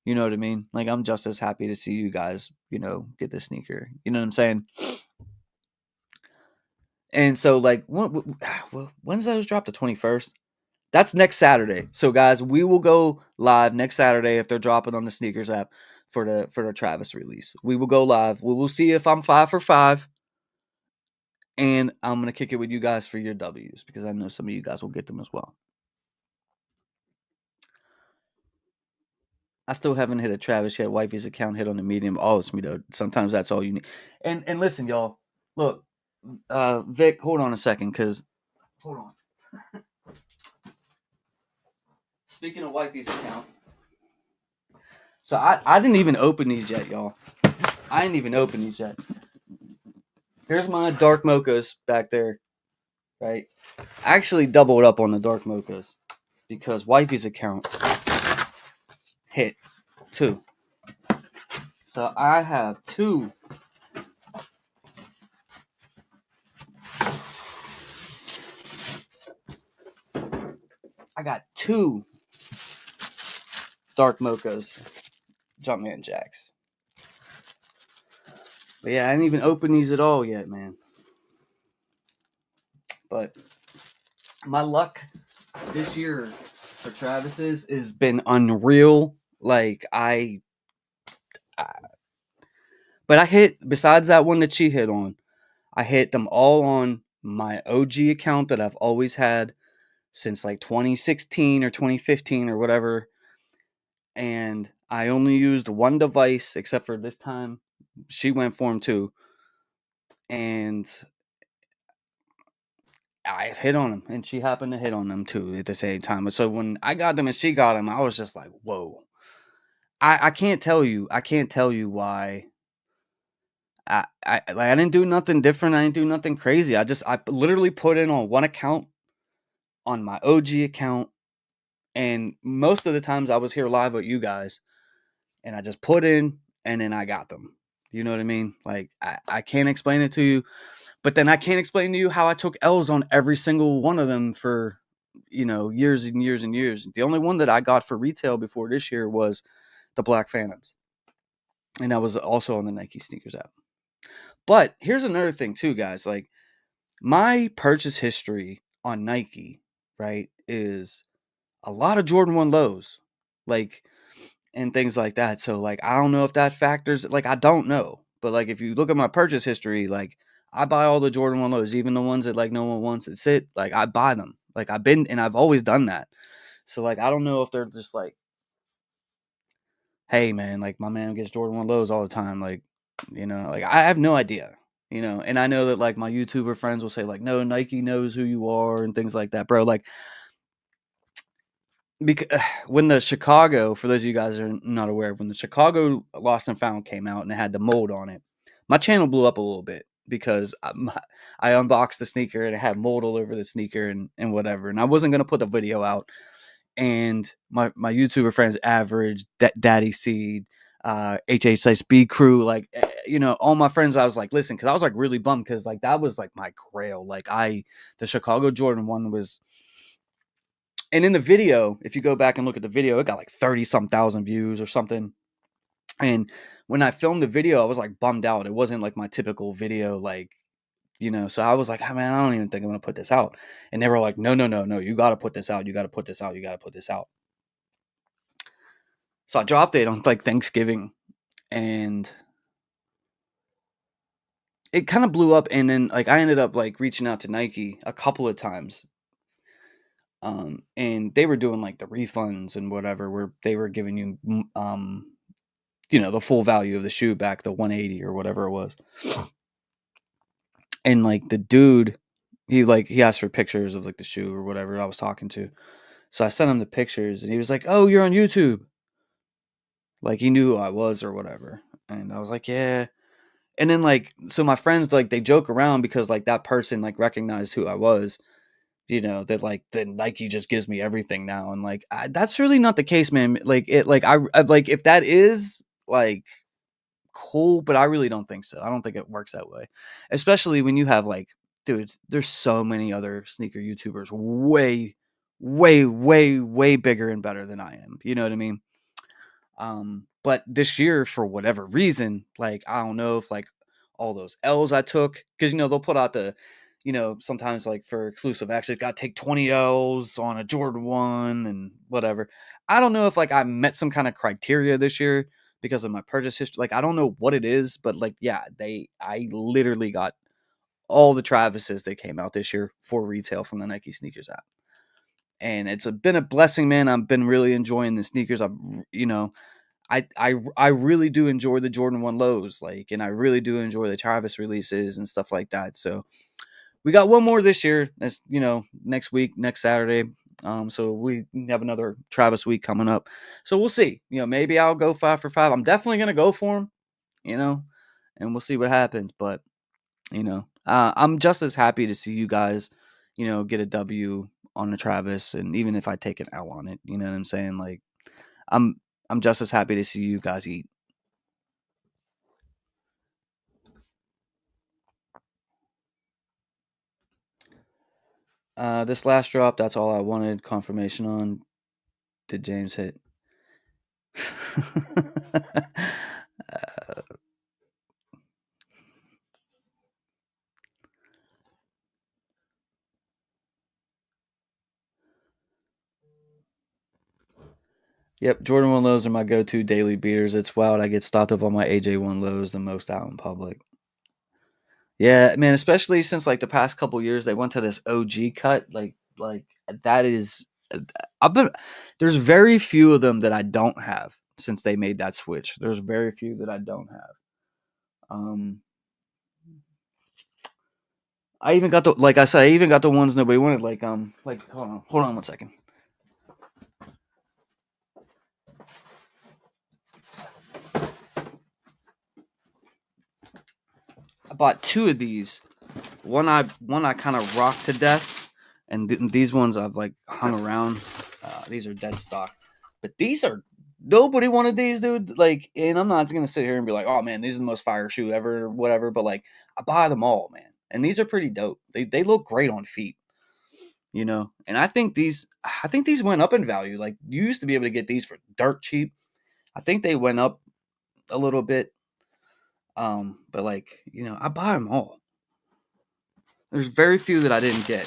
You know what I mean? Like I'm just as happy to see you guys, get the sneaker. You know what I'm saying? And so like when's those drop? The 21st. That's next Saturday. So guys, we will go live next Saturday if they're dropping on the sneakers app for the Travis release. We will go live. We will see if I'm 5 for 5, and I'm gonna kick it with you guys for your W's because I know some of you guys will get them as well. I still haven't hit a Travis yet. Wifey's account hit on the medium. Oh, it's me though. Sometimes that's all you need. And listen, y'all. Look, Vic, hold on a second, cause hold on. Speaking of wifey's account, so I didn't even open these yet, y'all. I didn't even open these yet. Here's my dark mochas back there, right? I actually doubled up on the dark mochas because wifey's account hit 2. So I have 2. I got 2 dark mochas, Jumpman Jacks. But yeah, I didn't even open these at all yet, man. But my luck this year for Travis's has been unreal. Like but I hit, besides that one that she hit on, I hit them all on my OG account that I've always had since like 2016 or 2015 or whatever. And I only used one device except for this time. She went for them too. And I hit on them, and she happened to hit on them too at the same time. So when I got them and she got them, I was just like, whoa. I can't tell you. I can't tell you why. I didn't do nothing different. I didn't do nothing crazy. I literally put in on one account, on my OG account, and most of the times I was here live with you guys. and I just put in, and then I got them. You know what I mean? Like, I can't explain it to you, but then I can't explain to you how I took L's on every single one of them for, years and years and years. The only one that I got for retail before this year was the Black Phantoms. And that was also on the Nike sneakers app. But here's another thing too, guys. Like, my purchase history on Nike, right, is a lot of Jordan 1 lows. Like, and things like that. So, like, I don't know if that factors, like, I don't know. But, like, if you look at my purchase history, like, I buy all the Jordan 1 lows, even the ones that, like, no one wants that sit. Like, I buy them. Like, I've always done that. So, like, I don't know if they're just like, hey, man, like, my man gets Jordan 1 lows all the time. Like, like, I have no idea. And I know that, like, my YouTuber friends will say, like, no, Nike knows who you are and things like that, bro. Like, because when the Chicago, for those of you guys that are not aware, when the Chicago Lost and Found came out and it had the mold on it, my channel blew up a little bit because I unboxed the sneaker and it had mold all over the sneaker and whatever. And I wasn't going to put the video out. And my YouTuber friends, Average, Daddy Seed, HHSB Crew, like, all my friends, I was like, listen, because I was like really bummed because, like, that was like my grail. Like, the Chicago Jordan 1 was. And in the video, if you go back and look at the video, it got like 30-some thousand views or something. And when I filmed the video, I was like bummed out. It wasn't like my typical video, like, so I was like, oh, man, I don't even think I'm going to put this out. And they were like, no, you got to put this out. You got to put this out. You got to put this out. So I dropped it on like Thanksgiving and it kind of blew up. And then, like, I ended up like reaching out to Nike a couple of times. And they were doing like the refunds and whatever, where they were giving you, the full value of the shoe back, the 180 or whatever it was. And like the dude, he asked for pictures of like the shoe or whatever I was talking to. So I sent him the pictures and he was like, oh, you're on YouTube. Like, he knew who I was or whatever. And I was like, yeah. And then, like, so my friends, like, they joke around because like that person like recognized who I was. That like the Nike just gives me everything now, and like that's really not the case, man. Like, I like, if that is like cool, but I really don't think so. I don't think it works that way, especially when you have like, dude, there's so many other sneaker YouTubers way, way, way, way bigger and better than I am. You know what I mean? But this year, for whatever reason, like, I don't know if like all those L's I took, because they'll put out the, sometimes like for exclusive access, got to take 20 L's on a Jordan 1 and whatever. I don't know if like I met some kind of criteria this year because of my purchase history. Like, I don't know what it is, but like, yeah, I literally got all the Travises that came out this year for retail from the Nike sneakers app. And it's been a blessing, man. I've been really enjoying the sneakers. I really do enjoy the Jordan 1 lows, like, and I really do enjoy the Travis releases and stuff like that. So we got one more this year. That's, next week, next Saturday. So we have another Travis week coming up. So we'll see. Maybe I'll go 5 for 5. I'm definitely gonna go for him. And we'll see what happens. But I'm just as happy to see you guys, get a W on the Travis, and even if I take an L on it, you know what I'm saying? Like, I'm just as happy to see you guys eat. This last drop, that's all I wanted confirmation on. Did James hit? Yep, Jordan 1 lows are my go-to daily beaters. It's wild. I get stopped up on my AJ1 lows the most out in public. Yeah, man, especially since like the past couple years they went to this OG cut. Like that is, there's very few of them that I don't have since they made that switch. There's very few that I don't have. I even got like I said, I even got the ones nobody wanted. Like hold on 1 second. I bought 2 of these. One I kind of rocked to death, and these ones I've like hung around. These are dead stock, but these are nobody wanted these, dude. Like, and I'm not gonna sit here and be like, oh man, these are the most fire shoe ever, or whatever. But like, I buy them all, man, and these are pretty dope. They look great on feet, you know. And I think these went up in value. Like, you used to be able to get these for dirt cheap. I think they went up a little bit. But like, you know, I buy them all. There's very few that I didn't get.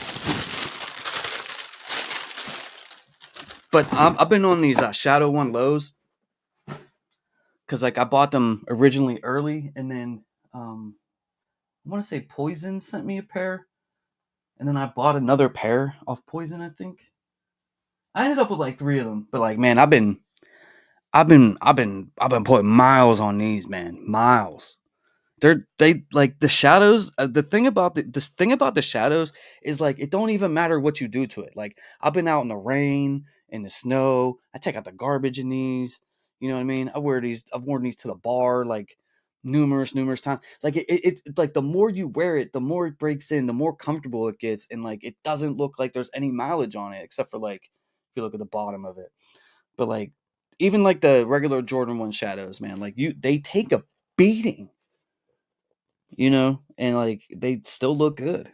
But I've been on these Shadow One lows because like I bought them originally early, and then I want to say Poison sent me a pair, and then I bought another pair off Poison. I think I ended up with like 3 of them. But like, man, I've been putting miles on these, man, miles. They like the shadows. The thing about this thing about the shadows is like it don't even matter what you do to it. Like I've been out in the rain, in the snow. I take out the garbage in these. You know what I mean? I've worn these to the bar like numerous times. Like it like the more you wear it, the more it breaks in, the more comfortable it gets, and like it doesn't look like there's any mileage on it except for like if you look at the bottom of it. But like even like the regular Jordan 1 shadows, man, like they take a beating, you know, and like they still look good.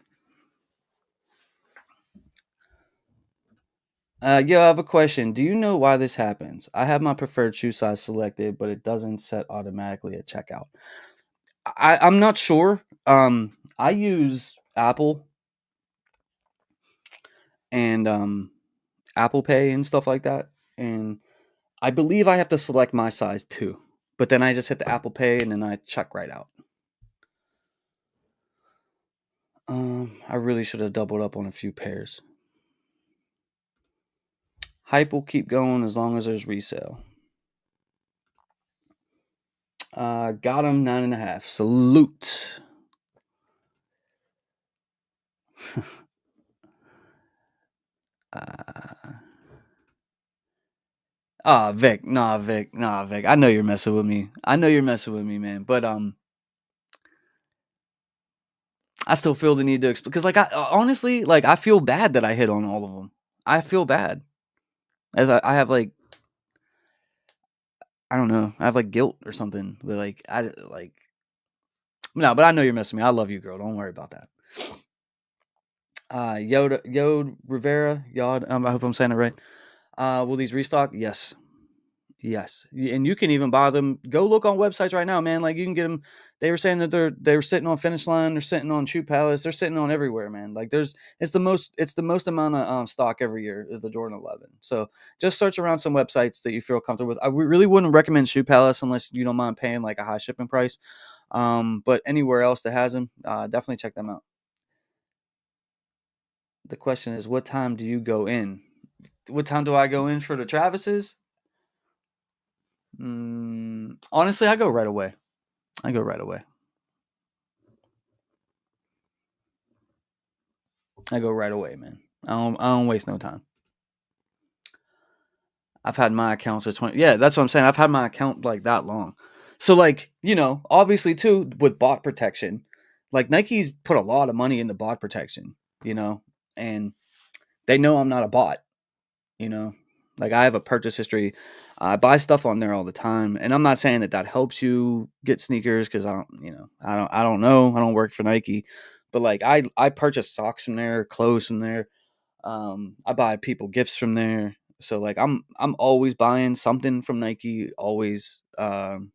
Yeah, I have a question. Do you know why this happens? I have my preferred shoe size selected, but it doesn't set automatically at checkout. I'm not sure. I use Apple and Apple Pay and stuff like that, and I believe I have to select my size too. But then I just hit the Apple Pay and then I check right out. I really should have doubled up on a few pairs. Hype will keep going as long as there's resale. Got him 9.5. Salute. uh, Vic, nah, Vic. I know you're messing with me. I know you're messing with me, man. But I still feel the need to explain because, like, I honestly, like, I feel bad that I hit on all of them. I feel bad as I have like, I don't know, I have like guilt or something. But like, I like, no, but I know you're messing with me. I love you, girl. Don't worry about that. Yod Rivera, Yod. I hope I'm saying it right. Will these restock? Yes. Yes, and you can even buy them. Go look on websites right now, man. Like you can get them. They were saying that they were sitting on Finish Line. They're sitting on Shoe Palace. They're sitting on everywhere, man. Like it's the most amount of stock every year is the Jordan 11. So just search around some websites that you feel comfortable with. I really wouldn't recommend Shoe Palace unless you don't mind paying like a high shipping price. But anywhere else that has them, definitely check them out. The question is, what time do you go in? What time do I go in for the Travises? Honestly, I go right away. I go right away. I go right away, man. I don't waste no time. I've had my account since 20. Yeah, that's what I'm saying. I've had my account like that long. So like, you know, obviously too with bot protection, like Nike's put a lot of money into bot protection, you know, and they know I'm not a bot, you know. Like I have a purchase history. I buy stuff on there all the time, and I'm not saying that that helps you get sneakers because I don't, you know, I don't know. I don't work for Nike, but like I purchase socks from there, clothes from there. I buy people gifts from there. So like I'm always buying something from Nike. Always, you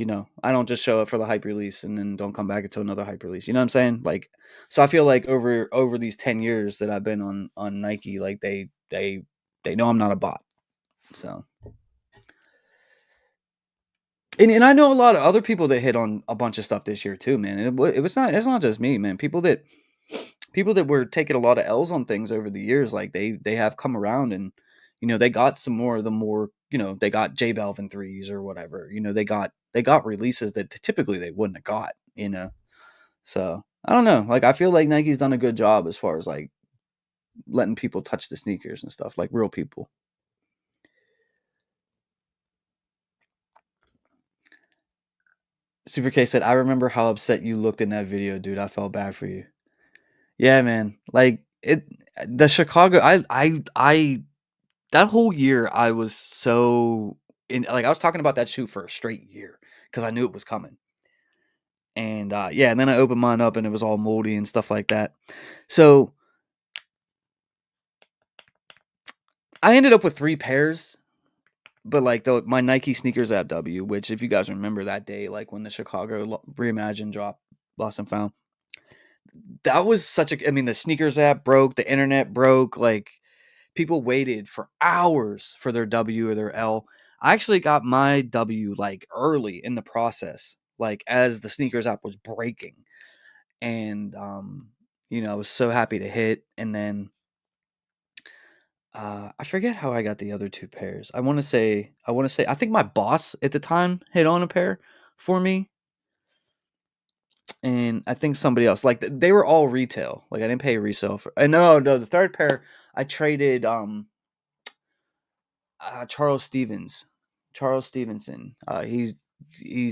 know, I don't just show up for the hype release and then don't come back until another hype release. You know what I'm saying? Like, so I feel like over these 10 years that I've been on Nike, like they know I'm not a bot. So, and I know a lot of other people that hit on a bunch of stuff this year too, man. It was not it's not just me, man. People that were taking a lot of L's on things over the years, like they have come around and you know they got some more of the more you know they got J Balvin threes or whatever. You know they got releases that typically they wouldn't have got. You know, so I don't know. Like I feel like Nike's done a good job as far as like letting people touch the sneakers and stuff, like real people. Super K said, "I remember how upset you looked in that video, dude. I felt bad for you." Yeah, man. Like it, the Chicago. I that whole year I was so in, like I was talking about that shoe for a straight year because I knew it was coming. And yeah, and then I opened mine up and it was all moldy and stuff like that. So I ended up with 3 pairs, but like my Nike sneakers app W, which if you guys remember that day, like when the Chicago Reimagine dropped, Lost and Found, that was such a. I mean, the sneakers app broke, the internet broke. Like people waited for hours for their W or their L. I actually got my W like early in the process, like as the sneakers app was breaking, and I was so happy to hit. And then I forget how I got the other 2 pairs. I want to say, I think my boss at the time hit on a pair for me, and I think somebody else. Like they were all retail. Like I didn't pay resale for. No, the third pair I traded. Charles Stevens, Charles Stevenson. He's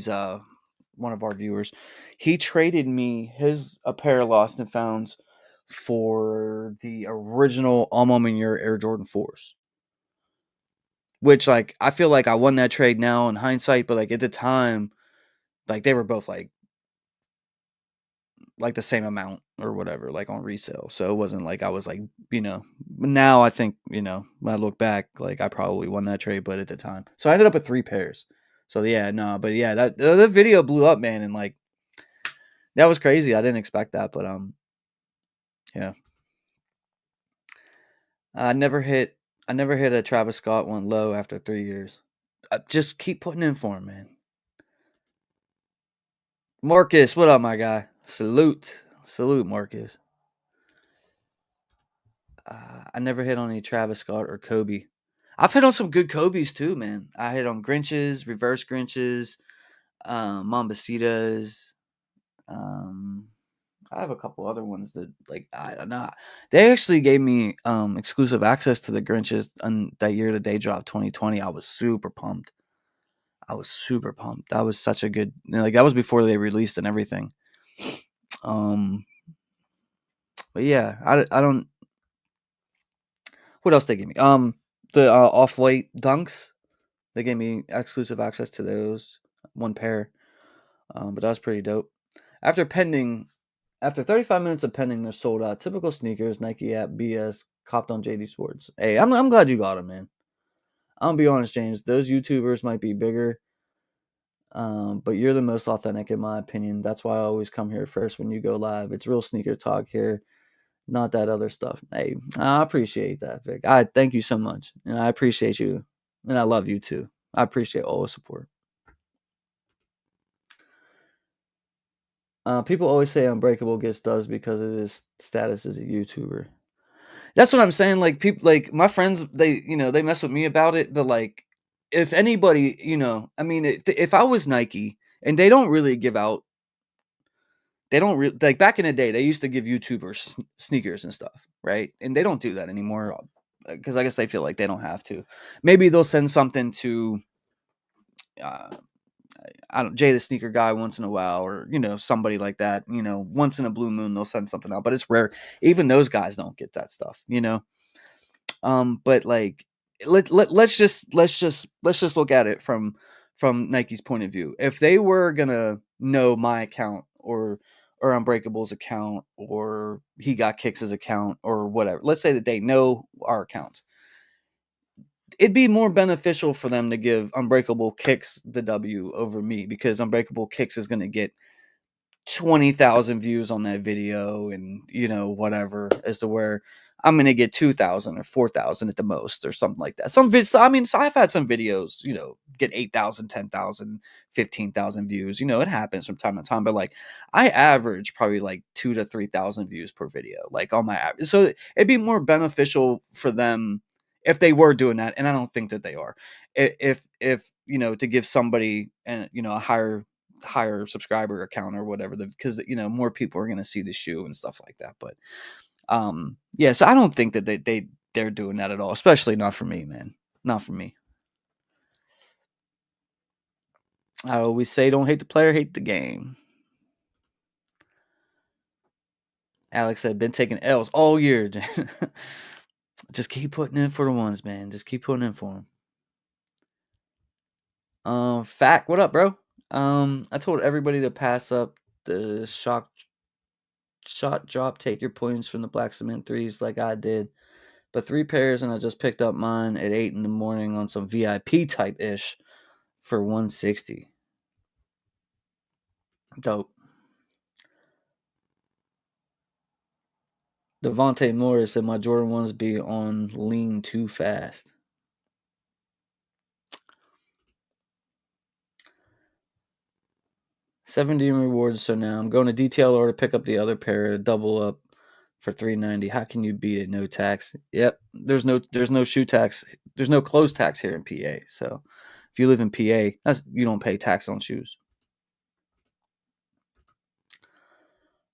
one of our viewers. He traded me his a pair of Lost and Founds for the original Alma Manure Air Jordan 4s. Which like I feel like I won that trade now in hindsight, but like at the time, like they were both like the same amount or whatever, like on resale. So it wasn't like I was like, now I think, when I look back, like I probably won that trade, but at the time. So I ended up with 3 pairs. So yeah, no, but yeah, that the video blew up, man, and like that was crazy. I didn't expect that, but yeah. I never hit I never hit a Travis Scott one low after 3 years. Just keep putting in for him, man. Marcus, what up, my guy? Salute. Salute, Marcus. I never hit on any Travis Scott or Kobe. I've hit on some good Kobe's too, man. I hit on Grinches, reverse Grinches, Mambacitas. Um, I have a couple other ones that like I don't know. They actually gave me exclusive access to the Grinches on that year that they dropped 2020. I was super pumped. I was super pumped. That was such a good like that was before they released and everything. Um, but yeah, I don't. What else they gave me? The off white dunks. They gave me exclusive access to those 1 pair, but that was pretty dope. After pending, after 35 minutes of pending, they're sold out. Typical sneakers, Nike app, BS, copped on JD Sports. Hey, I'm glad you got them, man. I'm gonna be honest, James. Those YouTubers might be bigger, but you're the most authentic in my opinion. That's why I always come here first when you go live. It's real sneaker talk here, not that other stuff. Hey, I appreciate that, Vic. I thank you so much, and I appreciate you, and I love you too. I appreciate all the support. People always say Unbreakable gets dubs because of his status as a YouTuber. That's what I'm saying. Like people, like my friends, they mess with me about it. But like, if anybody, I mean, if I was Nike and they don't really give out, they don't like back in the day, they used to give YouTubers sneakers and stuff, right? And they don't do that anymore because I guess they feel like they don't have to. Maybe they'll send something to uh, I don't Jay the sneaker guy once in a while, or somebody like that. Once in a blue moon they'll send something out, but it's rare. Even those guys don't get that stuff. But like let's just look at it from Nike's point of view. If they were gonna know my account or Unbreakable's account or He Got Kicks' account or whatever, let's say that they know our accounts, it'd be more beneficial for them to give Unbreakable Kicks the W over me because Unbreakable Kicks is going to get 20,000 views on that video and whatever, as to where I'm going to get 2,000 or 4,000 at the most or something like that. I mean, so I've had some videos, get 8,000, 10,000, 15,000 views. It happens from time to time, but like I average probably like 2 to 3,000 views per video, like on my average. So it'd be more beneficial for them if they were doing that, and I don't think that they are. If to give somebody a higher subscriber account or whatever, because more people are going to see the shoe and stuff like that. But yeah, so I don't think that they're doing that at all, especially not for me, man. Not for me. I always say, don't hate the player, hate the game. Alex said, been taking L's all year. Just keep putting in for the ones, man. Just keep putting in for them. Fact, what up, bro? I told everybody to pass up the shot drop, take your points from the black cement threes like I did. But 3 pairs, and I just picked up mine at 8 in the morning on some VIP type ish for 160. Dope. Devontae Morris said my Jordan 1s be on lean too fast. $70 rewards, so now I'm going to detail or to pick up the other pair to double up for $390. How can you beat it? No tax. Yep. There's no shoe tax. There's no clothes tax here in PA. So if you live in PA, you don't pay tax on shoes.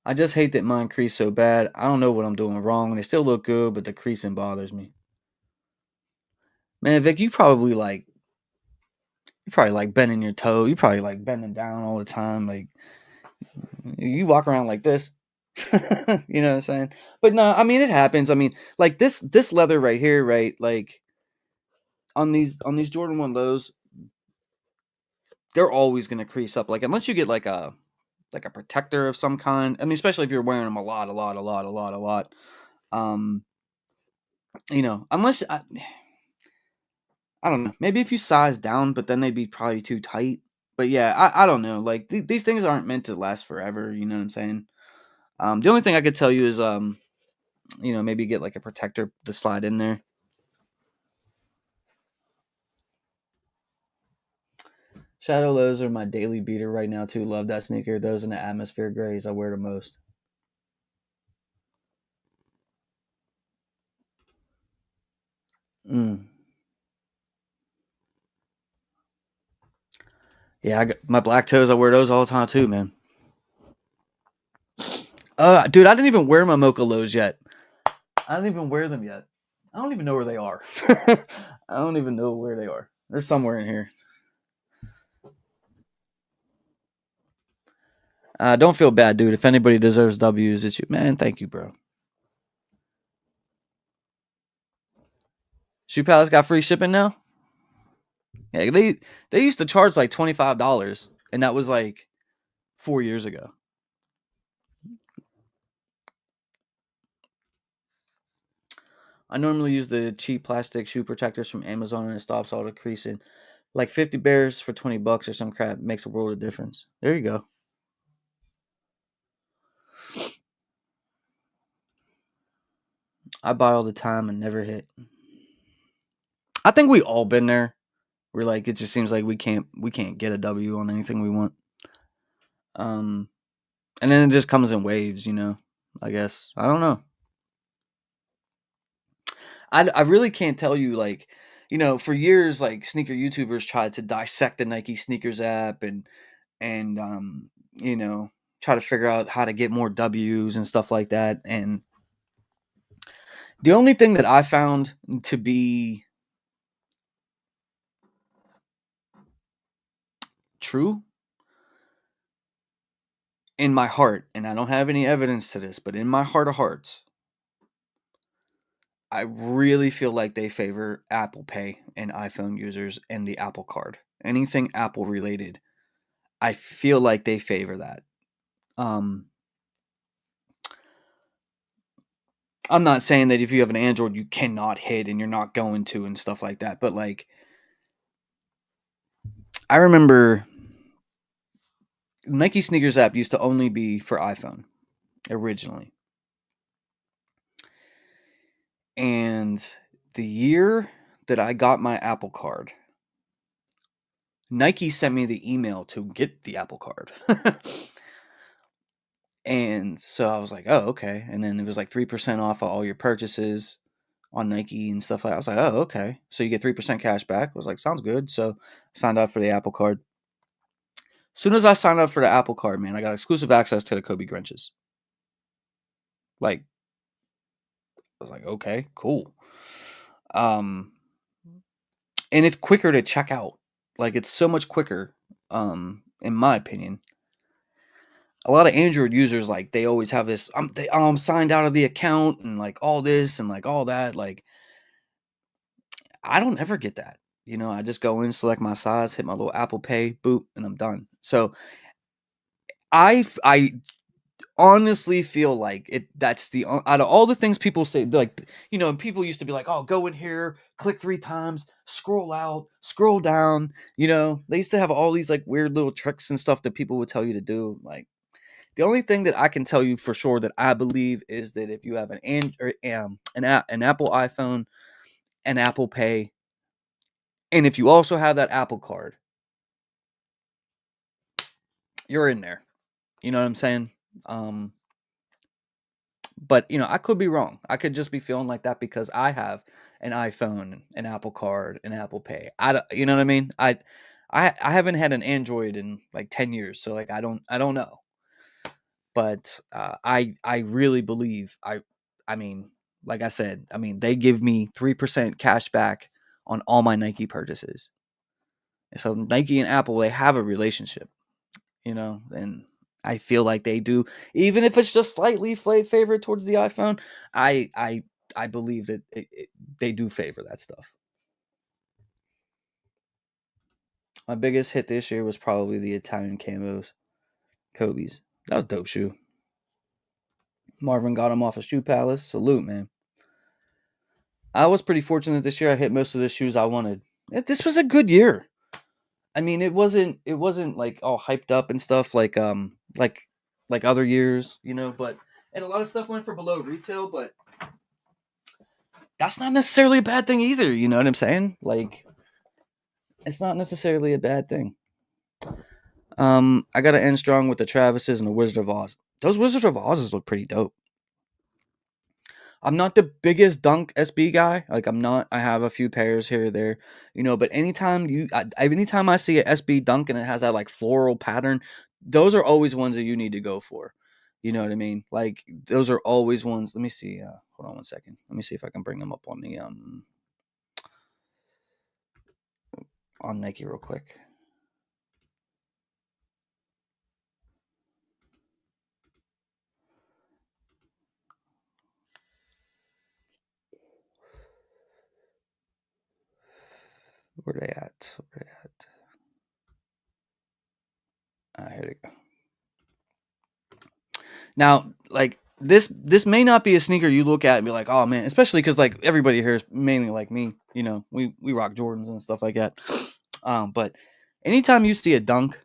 I just hate that mine crease so bad. I don't know what I'm doing wrong. They still look good, but the creasing bothers me. Man, Vic, you probably like bending your toe. You probably like bending down all the time. Like you walk around like this. You know what I'm saying? But no, I mean it happens. I mean, like this leather right here, right? Like on these Jordan 1 lows, they're always gonna crease up. Like unless you get like a protector of some kind. I mean, especially if you're wearing them a lot. Um, unless I don't know. Maybe if you size down, but then they'd be probably too tight. But yeah, I don't know. Like these things aren't meant to last forever. You know what I'm saying? The only thing I could tell you is maybe get like a protector to slide in there. Shadow lows are my daily beater right now too. Love that sneaker. Those in the atmosphere grays I wear the most. Mm. Yeah, I got my black toes. I wear those all the time too, man. Dude, I didn't even wear my mocha lows yet. I don't even wear them yet. I don't even know where they are. I don't even know where they are. They're somewhere in here. Don't feel bad, dude. If anybody deserves W's, it's you, man. Thank you, bro. Shoe Palace got free shipping now. Yeah, they used to charge like $25, and that was like 4 years ago. I normally use the cheap plastic shoe protectors from Amazon, and it stops all the creasing. Like 50 bears for $20 or some crap makes a world of difference. There you go. I buy all the time and never hit. I think we all been there. We're like, it just seems like we can't get a W on anything we want. Um, and then it just comes in waves, I guess I don't know. I really can't tell you like, for years like sneaker YouTubers tried to dissect the Nike sneakers app and try to figure out how to get more W's and stuff like that. And the only thing that I found to be true in my heart, and I don't have any evidence to this, but in my heart of hearts, I really feel like they favor Apple Pay and iPhone users and the Apple Card. Anything Apple related, I feel like they favor that. Um, I'm not saying that if you have an Android, you cannot hit and you're not going to and stuff like that. But like, I remember Nike Sneakers app used to only be for iPhone originally. And the year that I got my Apple Card, Nike sent me the email to get the Apple Card. And so I was like, oh, okay. And then it was like 3% off of all your purchases on Nike and stuff like that. I was like, oh, okay. So you get 3% cash back. I was like, sounds good. So I signed up for the Apple Card. As soon as I signed up for the Apple Card, man, I got exclusive access to the Kobe Grinches. Like, I was like, okay, cool. Um, and it's quicker to check out. Like, it's so much quicker, in my opinion. a lot of Android users, like, they always have this, I'm signed out of the account and like all this and like all that. Like, I don't ever get that. I just go in, select my size, hit my little Apple Pay, boop, and I'm done. So I honestly feel like that's the out of all the things people say, like, people used to be like, oh, go in here, click 3 times, scroll out, scroll down. They used to have all these like weird little tricks and stuff that people would tell you to do. Like, the only thing that I can tell you for sure that I believe is that if you have an Apple iPhone, an Apple Pay, and if you also have that Apple Card, you're in there. You know what I'm saying? Um, but I could be wrong. I could just be feeling like that because I have an iPhone, an Apple Card, an Apple Pay. You know what I mean? I haven't had an Android in like 10 years, so like I don't know. But I really believe I mean, like I said, I mean, they give me 3% cash back on all my Nike purchases. So Nike and Apple, they have a relationship, and I feel like they do, even if it's just slightly favored towards the iPhone. I believe that they do favor that stuff. My biggest hit this year was probably the Italian camos, Kobe's. That was a dope shoe. Marvin got him off of Shoe Palace. Salute, man. I was pretty fortunate this year. I hit most of the shoes I wanted. This was a good year. I mean, it wasn't like all hyped up and stuff like other years, but and a lot of stuff went for below retail, but that's not necessarily a bad thing either, you know what I'm saying? Like, it's not necessarily a bad thing. I got to end strong with the Travises and the Wizard of Oz. Those Wizard of Oz's look pretty dope. I'm not the biggest Dunk SB guy. Like, I'm not. I have a few pairs here or there, But anytime I see a SB Dunk and it has that like floral pattern, those are always ones that you need to go for. You know what I mean? Like, those are always ones. Let me see. Hold on one second. Let me see if I can bring them up on Nike real quick. Where they at? Here they go. Now, like, this may not be a sneaker you look at and be like, oh man, especially because like everybody here is mainly like me. We rock Jordans and stuff like that. But anytime you see a Dunk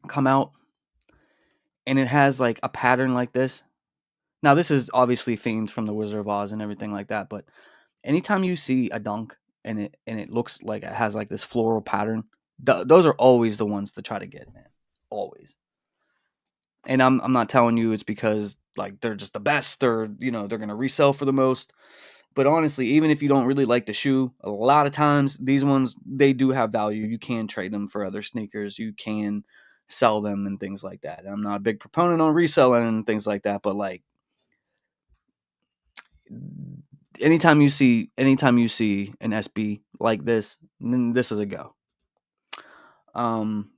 come out and it has like a pattern like this, now this is obviously themed from the Wizard of Oz and everything like that. But anytime you see a Dunk and it looks like it has like this floral pattern, those are always the ones to try to get, man. Always. And I'm not telling you it's because like they're just the best or they're gonna resell for the most. But honestly, even if you don't really like the shoe, a lot of times these ones, they do have value. You can trade them for other sneakers. You can sell them and things like that. And I'm not a big proponent on reselling and things like that, but like anytime you see an SB like this, then this is a go. Um,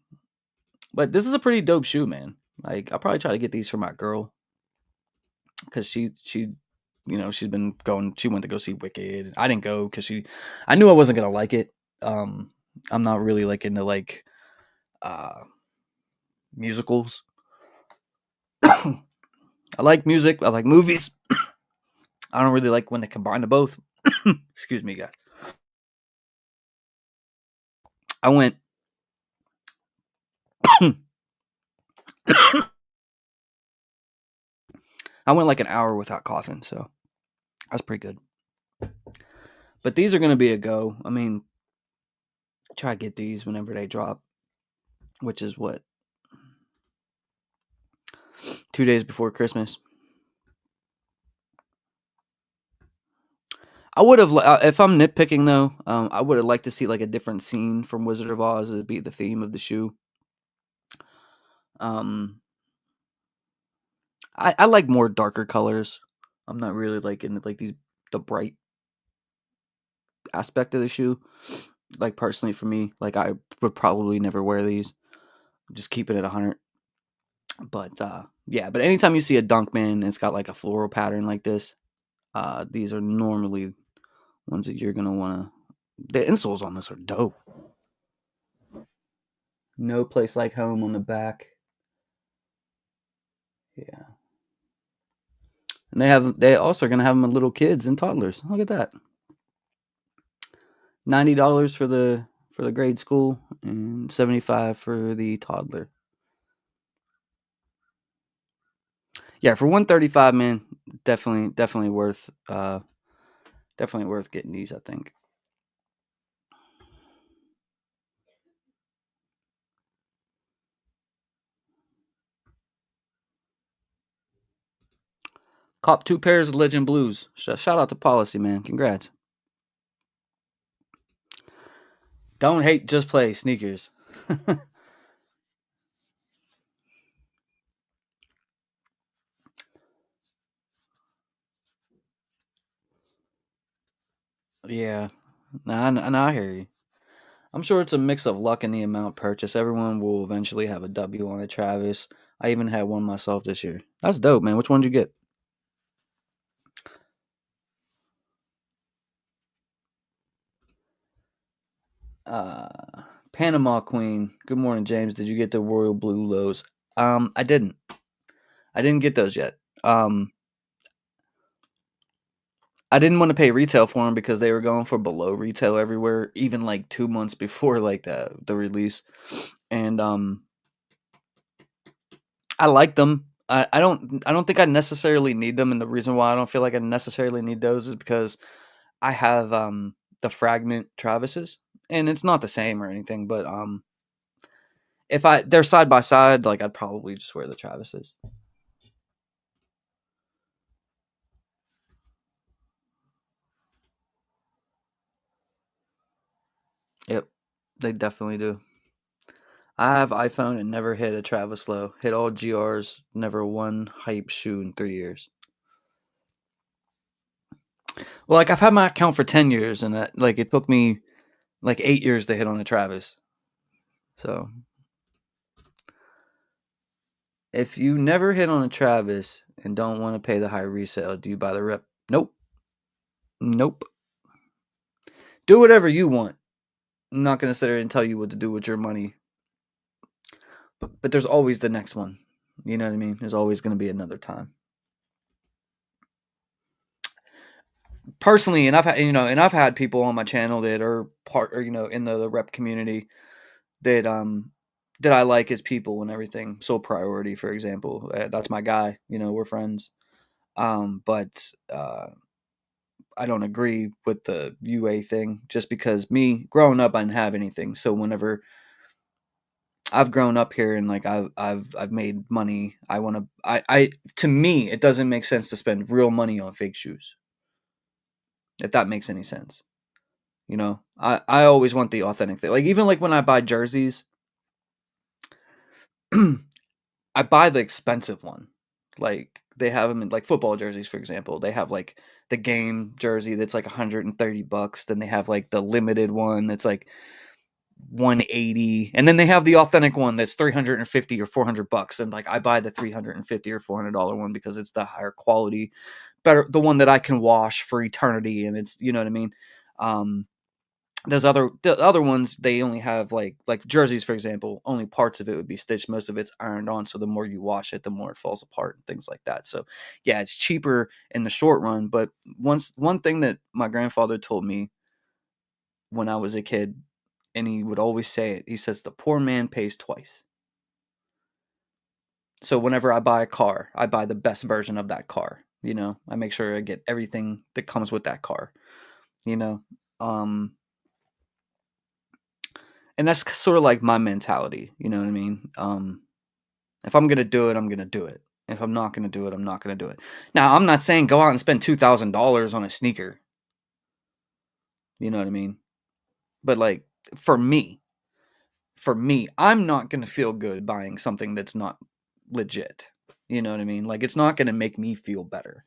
but this is a pretty dope shoe, man. Like, I'll probably try to get these for my girl because she's been going. She went to go see Wicked. I didn't go because I knew I wasn't gonna like it. I'm not really like into like uh musicals. I like music. I like movies. I don't really like when they combine the both. Excuse me, guys. I went. I went like an hour without coughing, so that's pretty good. But these are gonna be a go. I mean, try to get these whenever they drop, which is what 2 days before Christmas. I would have, if I'm nitpicking though, I would have liked to see like a different scene from Wizard of Oz as be the theme of the shoe. Um, I like more darker colors. I'm not really like into like the bright aspect of the shoe. Like, personally for me, like, I would probably never wear these. Just keep it at 100. But yeah, but anytime you see a dunk, man, it's got like a floral pattern like this. These are normally ones that you're gonna wanna. The insoles on this are dope. No place like home on the back. Yeah, and they also are gonna have them with little kids and toddlers. Look at that. $90 for the grade school and 75 for the toddler. Yeah, for 135, man, definitely worth getting these, I think. Cop 2 pairs of Legend Blues. Shout out to Policy, man. Congrats. Don't hate, just play sneakers. Yeah. Nah, I hear you. I'm sure it's a mix of luck and the amount purchased. Everyone will eventually have a W on a Travis. I even had one myself this year. That's dope, man. Which one did you get? Uh, Panama Queen. Good morning, James. Did you get the royal blue lows? I didn't. I didn't get those yet. I didn't want to pay retail for them because they were going for below retail everywhere, even like 2 months before like the release. And I like them. I don't think I necessarily need them, and the reason why I don't feel like I necessarily need those is because I have the fragment Travises, and it's not the same or anything, but if they're side by side, like I'd probably just wear the Travises. Yep, they definitely do. I have iPhone and never hit a Travis low. Hit all GRs, never one hype shoe in 3 years. Well, like I've had my account for 10 years, and like it took me like 8 years to hit on a Travis. So if you never hit on a Travis and don't want to pay the high resale, do you buy the rep? Nope. Nope. Do whatever you want. I'm not gonna sit here and tell you what to do with your money. But there's always the next one. You know what I mean? There's always gonna be another time. Personally, and I've had people on my channel that are part or in the rep community that that I like as people and everything. So priority, for example, that's my guy. We're friends. But I don't agree with the UA thing just because me growing up, I didn't have anything. So whenever I've grown up here and like I've made money, I want to. I to me, it doesn't make sense to spend real money on fake shoes. If that makes any sense. I always want the authentic thing. Like even like when I buy jerseys, I buy the expensive one. Like they have them in like football jerseys, for example. They have like the game jersey that's like $130. Then they have like the limited one that's like 180, and then they have the authentic one that's 350 or $400. And like I buy the 350 or $400 one because it's the higher quality, better, the one that I can wash for eternity, and it's what I mean. Um, the other ones, they only have like jerseys, for example, only parts of it would be stitched, most of it's ironed on, so the more you wash it, the more it falls apart and things like that. So yeah, it's cheaper in the short run. But one thing that my grandfather told me when I was a kid, and he would always say it, he says the poor man pays twice. So whenever I buy a car, I buy the best version of that car. I make sure I get everything that comes with that car. you know um and that's sort of like my mentality. You know what I mean? If I'm gonna do it, I'm gonna do it. If I'm not gonna do it, I'm not gonna do it. Now, I'm not saying go out and spend $2,000 on a sneaker. You know what I mean? But like for me, I'm not gonna feel good buying something that's not legit. You know what I mean? Like it's not gonna make me feel better.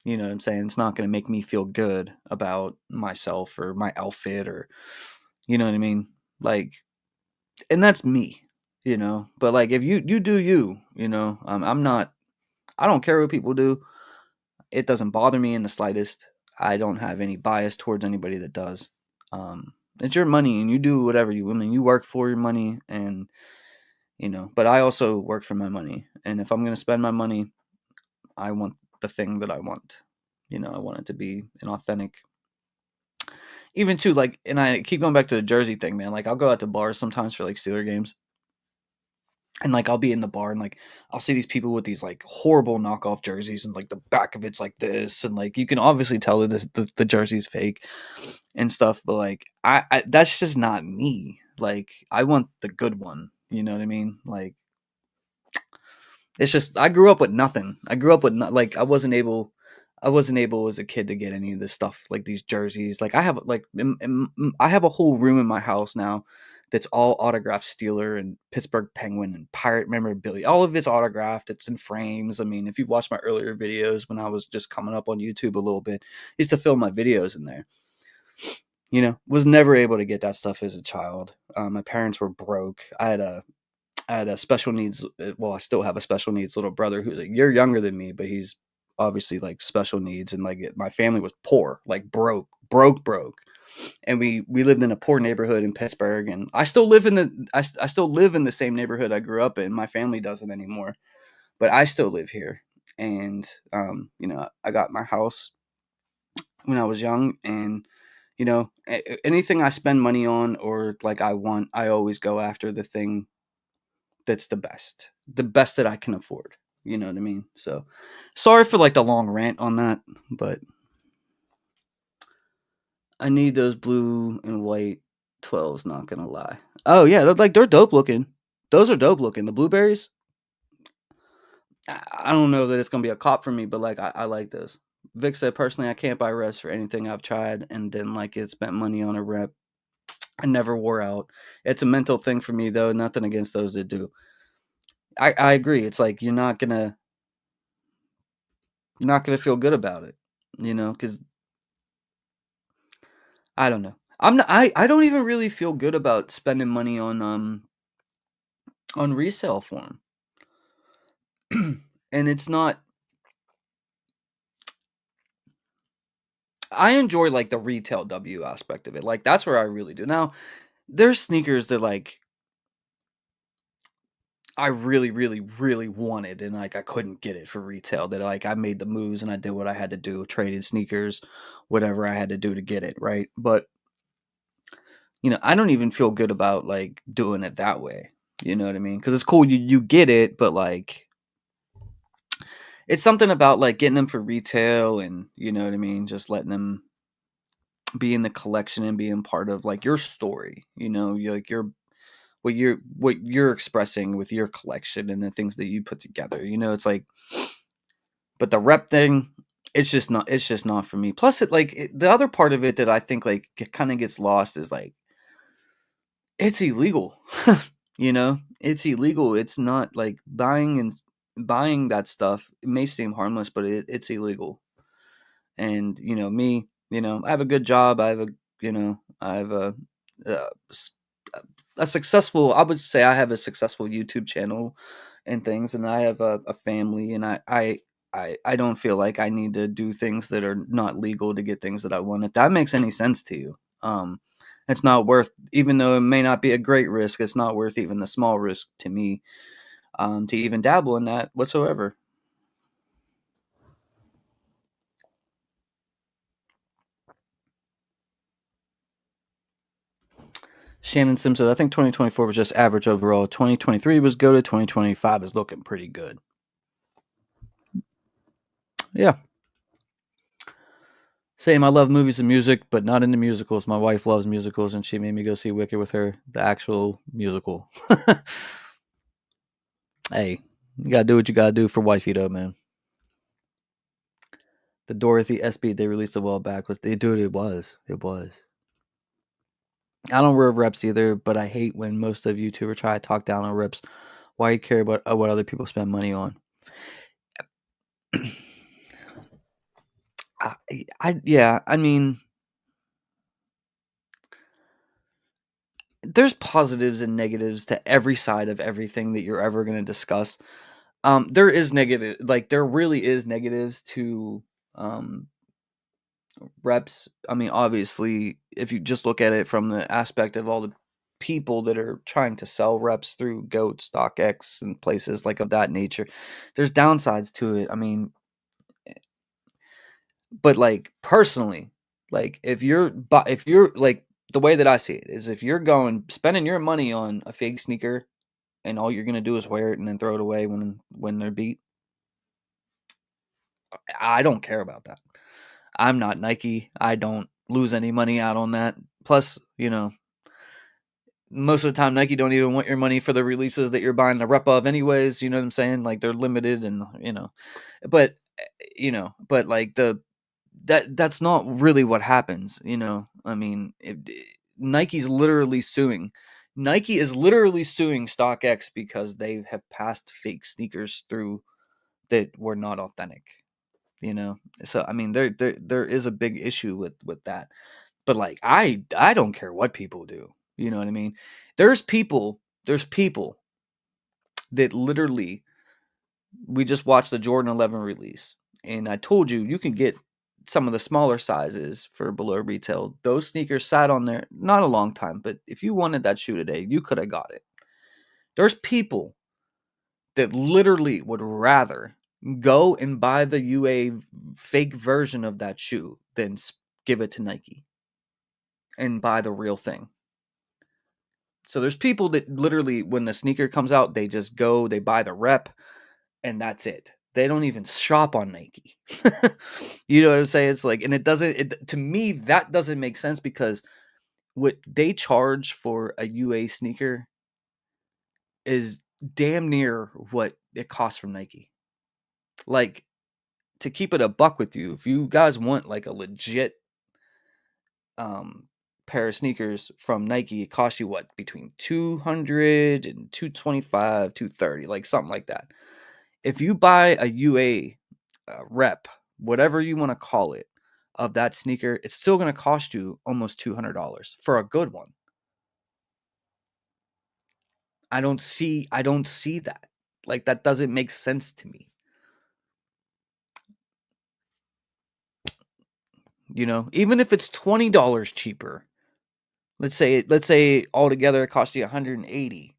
You know what I'm saying? It's not gonna make me feel good about myself or my outfit or you know what I mean? Like, and that's me. But like if you do you, I don't care what people do. It doesn't bother me in the slightest. I don't have any bias towards anybody that does. It's your money, and you do whatever you. I mean, you work for your money, and But I also work for my money, and if I'm gonna spend my money, I want the thing that I want. I want it to be an authentic. Even too, like, and I keep going back to the jersey thing, man. Like, I'll go out to bars sometimes for like Steeler games, and like I'll be in the bar and like I'll see these people with these like horrible knockoff jerseys and like the back of it's like this and like you can obviously tell that the jersey's fake and stuff, but like I that's just not me. Like I want the good one. You know what I mean? Like it's just I grew up with nothing. I grew up with like I wasn't able as a kid to get any of this stuff like these jerseys. Like I have like I have a whole room in my house now that's all autographed Steeler and Pittsburgh Penguin and Pirate memorabilia. All of it's autographed. It's in frames. I mean, if you've watched my earlier videos when I was just coming up on YouTube a little bit, I used to film my videos in there. Was never able to get that stuff as a child. My parents were broke. I had a special needs. Well, I still have a special needs little brother who's a year younger than me, but he's obviously like special needs. And like my family was poor, like broke. And we lived in a poor neighborhood in Pittsburgh. And I still live in I still live in the same neighborhood I grew up in. My family doesn't anymore, but I still live here. And I got my house when I was young, and anything I spend money on or like I want, I always go after the thing that's the best that I can afford. You know what I mean? So sorry for like the long rant on that, but I need those blue and white 12s, not gonna lie. Oh yeah, they're dope looking. Those are dope looking. The blueberries. I don't know that it's gonna be a cop for me, but like I like those. Vic said personally, I can't buy reps for anything I've tried and didn't like it. Spent money on a rep. I never wore out. It's a mental thing for me though. Nothing against those that do. I agree. It's like you're not gonna feel good about it, because I don't know. I don't even really feel good about spending money on resale form. And it's not I enjoy like the retail W aspect of it. Like that's where I really do. Now, there's sneakers that like I really, really, really wanted and like I couldn't get it for retail. That like I made the moves and I did what I had to do, traded sneakers, whatever I had to do to get it, right? But I don't even feel good about like doing it that way. You know what I mean? Because it's cool, you get it, but like it's something about like getting them for retail and you know what I mean, just letting them be in the collection and being part of like your story. You're like what you're expressing with your collection and the things that you put together. It's like, but the rep thing, it's just not for me. Plus, the other part of it that I think like kind of gets lost is like it's illegal. It's illegal. It's not like buying that stuff. It may seem harmless, but it's illegal. And me, I have a good job. I have a, a successful. I would say I have a successful YouTube channel and things, and I have a family, and I don't feel like I need to do things that are not legal to get things that I want. If that makes any sense to you, it's not worth. Even though it may not be a great risk, it's not worth even the small risk to me, to even dabble in that whatsoever. Shannon Simpson, I think 2024 was just average overall. 2023 was good. 2025 is looking pretty good. Yeah. Same. I love movies and music, but not into musicals. My wife loves musicals, and she made me go see Wicked with her, the actual musical. Hey, you gotta do what you gotta do for wifey, though, man. The Dorothy SB they released a while back was, dude, it was. It was. I don't wear reps either, but I hate when most of YouTubers try to talk down on reps. Why you care about what other people spend money on? Yeah, I mean, there's positives and negatives to every side of everything that you're ever going to discuss. There is negative, like there really is negatives to um, reps. I mean, obviously, if you just look at it from the aspect of all the people that are trying to sell reps through Goat, StockX, and places like of that nature, there's downsides to it. I mean, but like personally, like if you're like the way that I see it is if you're going spending your money on a fake sneaker and all you're gonna do is wear it and then throw it away when they're beat, I don't care about that. I'm not Nike. I don't lose any money out on that. Plus, most of the time Nike don't even want your money for the releases that you're buying the rep of anyways, you know what I'm saying? Like they're limited and but but like that's not really what happens, I mean, Nike's literally suing. Nike is literally suing StockX because they have passed fake sneakers through that were not authentic, So I mean, there is a big issue with that. But like I don't care what people do. You know what I mean? There's people that literally we just watched the Jordan 11 release and I told you you can get some of the smaller sizes for below retail. Those sneakers sat on there not a long time, but if you wanted that shoe today, you could have got it. There's people that literally would rather go and buy the UA fake version of that shoe than give it to Nike and buy the real thing. So there's people that literally, when the sneaker comes out, they just go, they buy the rep, and that's it. They don't even shop on Nike. You know what I'm saying? It's like, and to me, that doesn't make sense because what they charge for a UA sneaker is damn near what it costs from Nike. Like, to keep it a buck with you, if you guys want like a legit pair of sneakers from Nike, it costs you what, between 200 and 225, 230, like something like that. If you buy a UA rep, whatever you want to call it, of that sneaker, it's still going to cost you almost $200 for a good one. I don't see that. Like that doesn't make sense to me. Even if it's $20 cheaper. Let's say altogether it cost you 180.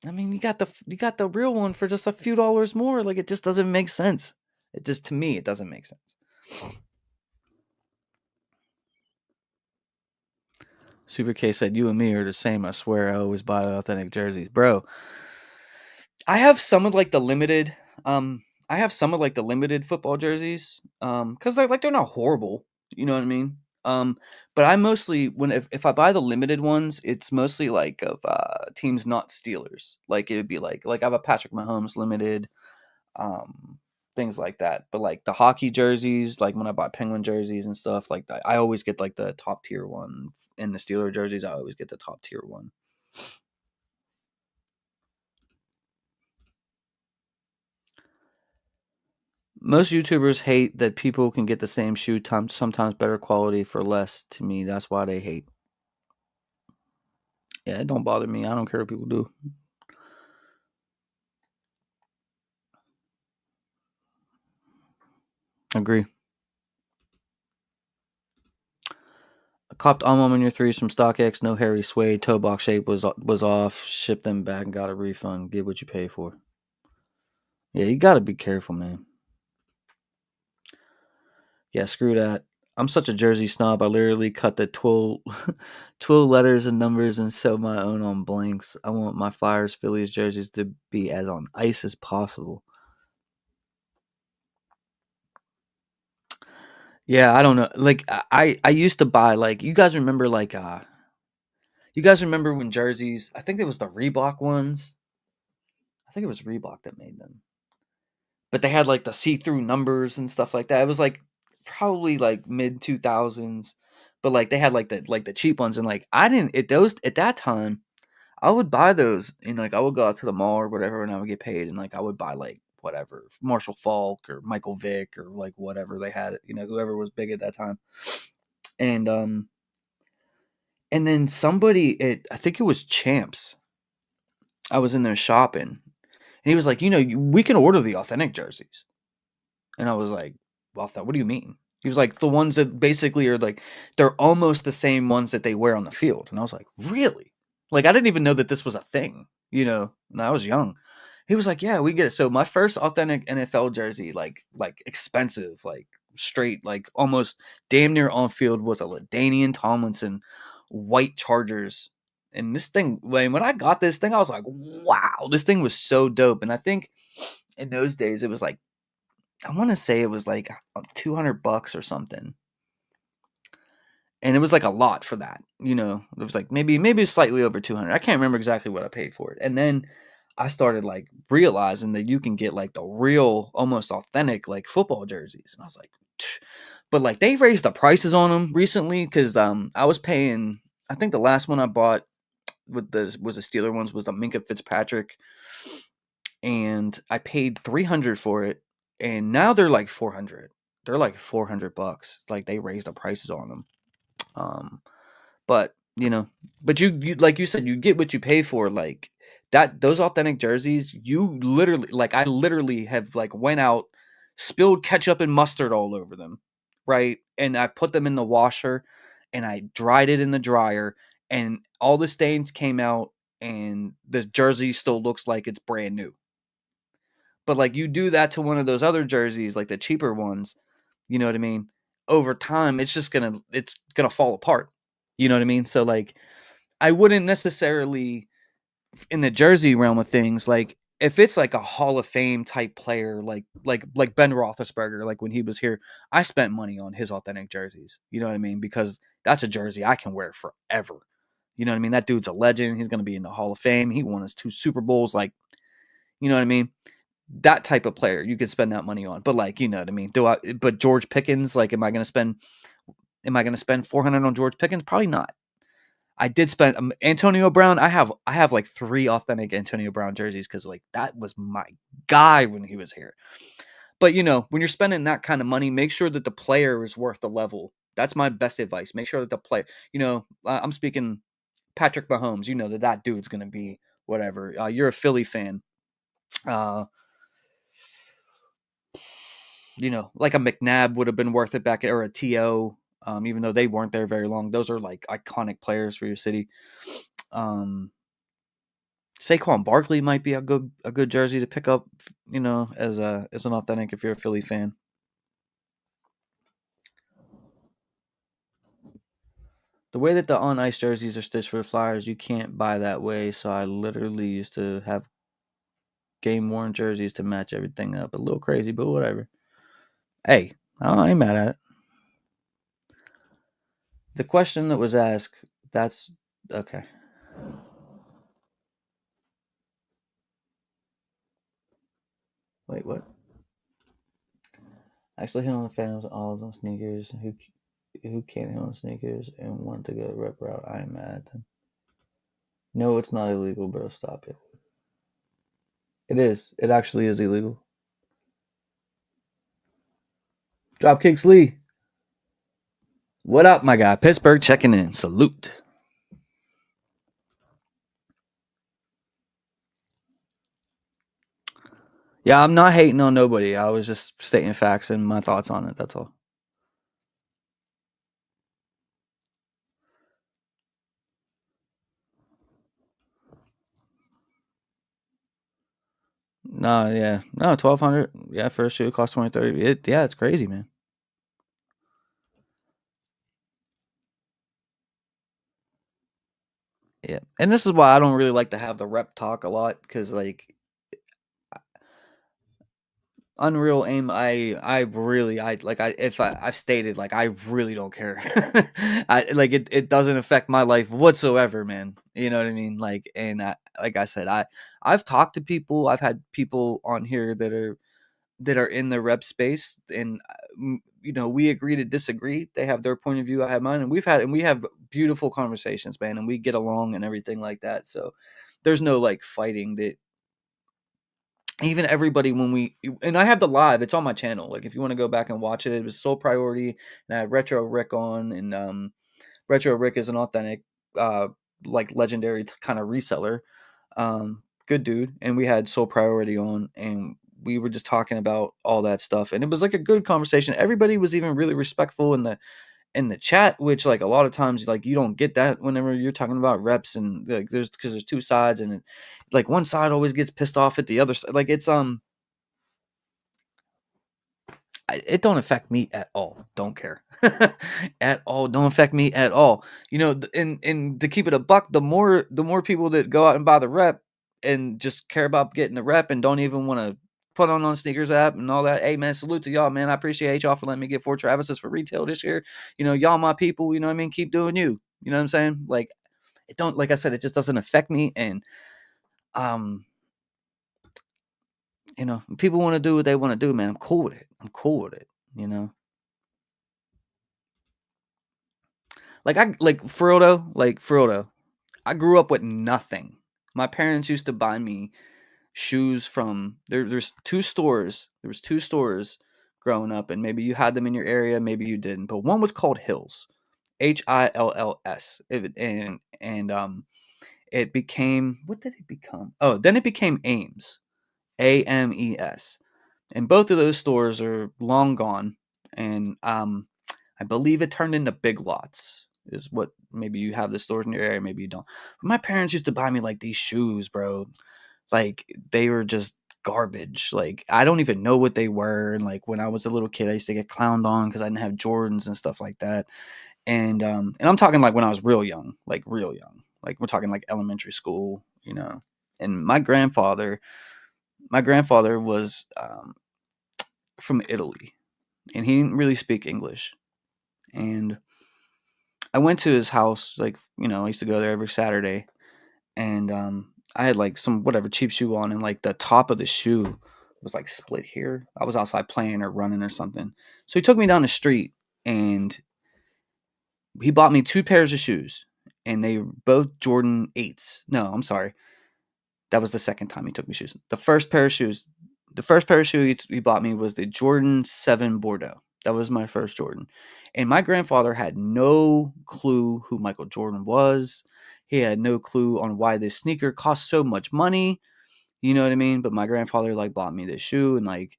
I mean, you got the real one for just a few dollars more. Like it just doesn't make sense. To me, it doesn't make sense. Super K said, "You and me are the same. I swear, I always buy authentic jerseys, bro." I have some of like the limited, I have some of like the limited football jerseys, because they're not horrible. You know what I mean? But I mostly if I buy the limited ones, it's mostly like of teams not Steelers. Like it would be like I have a Patrick Mahomes limited, um, things like that. But like the hockey jerseys, like when I buy Penguin jerseys and stuff like that, I always get like the top tier one. And the Steeler jerseys, I always get the top tier one. Most YouTubers hate that people can get the same shoe sometimes better quality for less. To me, that's why they hate. Yeah, it don't bother me. I don't care what people do. Agree. I copped Almond in your threes from StockX. No hairy suede. Toe box shape was off. Shipped them back and got a refund. Get what you pay for. Yeah, you gotta be careful, man. Yeah, screw that. I'm such a jersey snob. I literally cut the 12, 12 letters and numbers and sew my own on blanks. I want my Flyers Phillies jerseys to be as on ice as possible. Yeah, I don't know. Like I used to buy like you guys remember you guys remember when jerseys, I think it was the Reebok ones. I think it was Reebok that made them. But they had like the see-through numbers and stuff like that. It was like probably like mid 2000s. But like they had like the cheap ones and like I didn't at those at that time I would buy those and like I would go out to the mall or whatever and I would get paid and like I would buy like whatever Marshall Falk or Michael Vick or like whatever they had, whoever was big at that time. And And then I think it was Champs. I was in there shopping, and he was like, we can order the authentic jerseys. And I was like, well, what do you mean? He was like, the ones that basically are like, they're almost the same ones that they wear on the field. And I was like, really? Like, I didn't even know that this was a thing, and I was young. He was like, yeah, we get it. So my first authentic NFL jersey, like expensive, like straight, like almost damn near on field, was a LaDainian Tomlinson white Chargers. And this thing, when I got this thing, I was like, wow, this thing was so dope. And I think in those days it was like, I want to say it was like $200 or something. And it was like a lot for that. It was like maybe slightly over 200. I can't remember exactly what I paid for it. And then I started like realizing that you can get like the real, almost authentic like football jerseys. And I was like, "Tch." But like they raised the prices on them recently because I was paying. I think the last one I bought with the Steeler ones was the Minka Fitzpatrick, and I paid 300 for it, and now they're like 400. They're like $400. Like they raised the prices on them. Um, but but you like you said, you get what you pay for. Like that, those authentic jerseys, you literally, like I literally have like went out, spilled ketchup and mustard all over them, right? And I put them in the washer, and I dried it in the dryer, and all the stains came out, and the jersey still looks like it's brand new. But like you do that to one of those other jerseys, like the cheaper ones, you know what I mean? Over time, it's gonna fall apart. You know what I mean? So like I wouldn't necessarily, in the jersey realm of things, like if it's like a Hall of Fame type player, like Ben Roethlisberger, like when he was here, I spent money on his authentic jerseys. You know what I mean? Because that's a jersey I can wear forever. You know what I mean? That dude's a legend. He's gonna be in the Hall of Fame. He won his 2 Super Bowls. Like, you know what I mean? That type of player you could spend that money on. But like, you know what I mean? But George Pickens, like, am I gonna spend 400 on George Pickens? Probably not. I did spend Antonio Brown. I have like 3 authentic Antonio Brown jerseys because like that was my guy when he was here. But when you're spending that kind of money, make sure that the player is worth the level. That's my best advice. Make sure that the player, I'm speaking Patrick Mahomes. You know that dude's gonna be whatever. You're a Philly fan. Uh, like a McNabb would have been worth it back, or a To. Even though they weren't there very long, those are like iconic players for your city. Um, Saquon Barkley might be a good jersey to pick up, as an authentic if you're a Philly fan. The way that the on ice jerseys are stitched for the Flyers, you can't buy that way. So I literally used to have game worn jerseys to match everything up. A little crazy, but whatever. Hey, I ain't mad at it. The question that was asked, that's okay. Wait, what? Actually hit on the fans all of them sneakers who can't hit on sneakers and want to go rep route. I am mad at them. No, it's not illegal, bro. Stop it. It is. It actually is illegal. Dropkicks Lee. What up, my guy? Pittsburgh checking in. Salute. Yeah, I'm not hating on nobody. I was just stating facts and my thoughts on it. That's all. No, yeah, no, 1,200. Yeah, first shoe cost 20, 30. Yeah, it's crazy, man. Yeah, and this is why I don't really like to have the rep talk a lot because like Unreal Aim, I really I like I if I've stated like I really don't care. I like it doesn't affect my life whatsoever, man. You know what I mean? Like and like I said, I've talked to people. I've had people on here that are in the rep space, and we agree to disagree. They have their point of view, I have mine, and we have beautiful conversations, man, and we get along and everything like that. So there's no like fighting that. Even everybody when we and I have the live, it's on my channel. Like if you want to go back and watch it, it was Sole Priority, and I had Retro Rick on, and Retro Rick is an authentic. uh, like legendary kind of reseller. Good dude, and we had sole priority on, and we were just talking about all that stuff, and it was like a good conversation. Everybody was even really respectful in the chat, which like a lot of times like you don't get that whenever you're talking about reps, and like there's because there's two sides, and like one side always gets pissed off at the other side. Like it's it don't affect me at all. Don't care at all. Don't affect me at all. You know, and to keep it a buck, the more people that go out and buy the rep and just care about getting the rep and don't even want to put on sneakers app and all that. Hey man, salute to y'all, man. I appreciate y'all for letting me get 4 Travises for retail this year. You know, y'all my people. You know what I mean? Keep doing you. You know what I'm saying? Like it don't, like I said, it just doesn't affect me. And um, you know, people want to do what they want to do, man. I'm cool with it. I'm cool with it. You know. Like for real though, I grew up with nothing. My parents used to buy me shoes from there's two stores. There was two stores growing up, and maybe you had them in your area, maybe you didn't. But one was called Hills, Hills. And it became, what did it become? Oh, then it became Ames, Ames. And both of those stores are long gone. And I believe it turned into Big Lots. Is what, maybe you have the stores in your area, maybe you don't. But my parents used to buy me like these shoes, bro. Like they were just garbage. Like I don't even know what they were. And like when I was a little kid, I used to get clowned on because I didn't have Jordans and stuff like that. And I'm talking like when I was real young, like real young. Like we're talking like elementary school, you know. And my grandfather was from Italy, and he didn't really speak English. And I went to his house, like, you know, I used to go there every Saturday, and I had like some whatever cheap shoe on, and like the top of the shoe was like split here. I was outside playing or running or something. So he took me down the street, and he bought me two pairs of shoes, and they were both Jordan 8s. No, I'm sorry. That was the second time he took me shoes. The first pair of shoes he bought me was the Jordan 7 Bordeaux. That was my first Jordan. And my grandfather had no clue who Michael Jordan was. He had no clue on why this sneaker cost so much money. You know what I mean? But my grandfather like bought me this shoe, and like,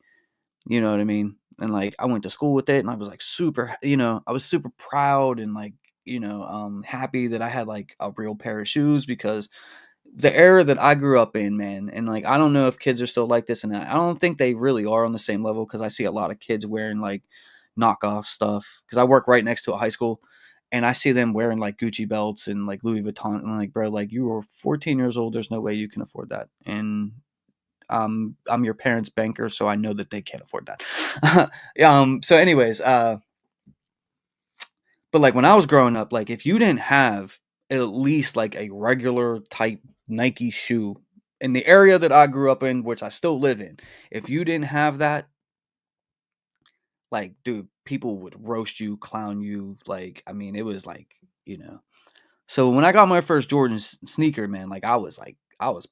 you know what I mean? And like I went to school with it, and I was like super, you know, I was super proud and like, you know, happy that I had like a real pair of shoes, because the era that I grew up in, man, and like I don't know if kids are still like this, and I don't think they really are on the same level, because I see a lot of kids wearing like knockoff stuff, because I work right next to a high school, and I see them wearing like Gucci belts and like Louis Vuitton, and I'm like, bro, like you were 14 years old, there's no way you can afford that. And I'm your parents' banker, so I know that they can't afford that. So anyways, but like when I was growing up, like if you didn't have at least like a regular type Nike shoe in the area that I grew up in, which I still live in, if you didn't have that, like, dude, people would roast you, clown you. Like, I mean, it was like, you know. So when I got my first Jordan sneaker, man, like I was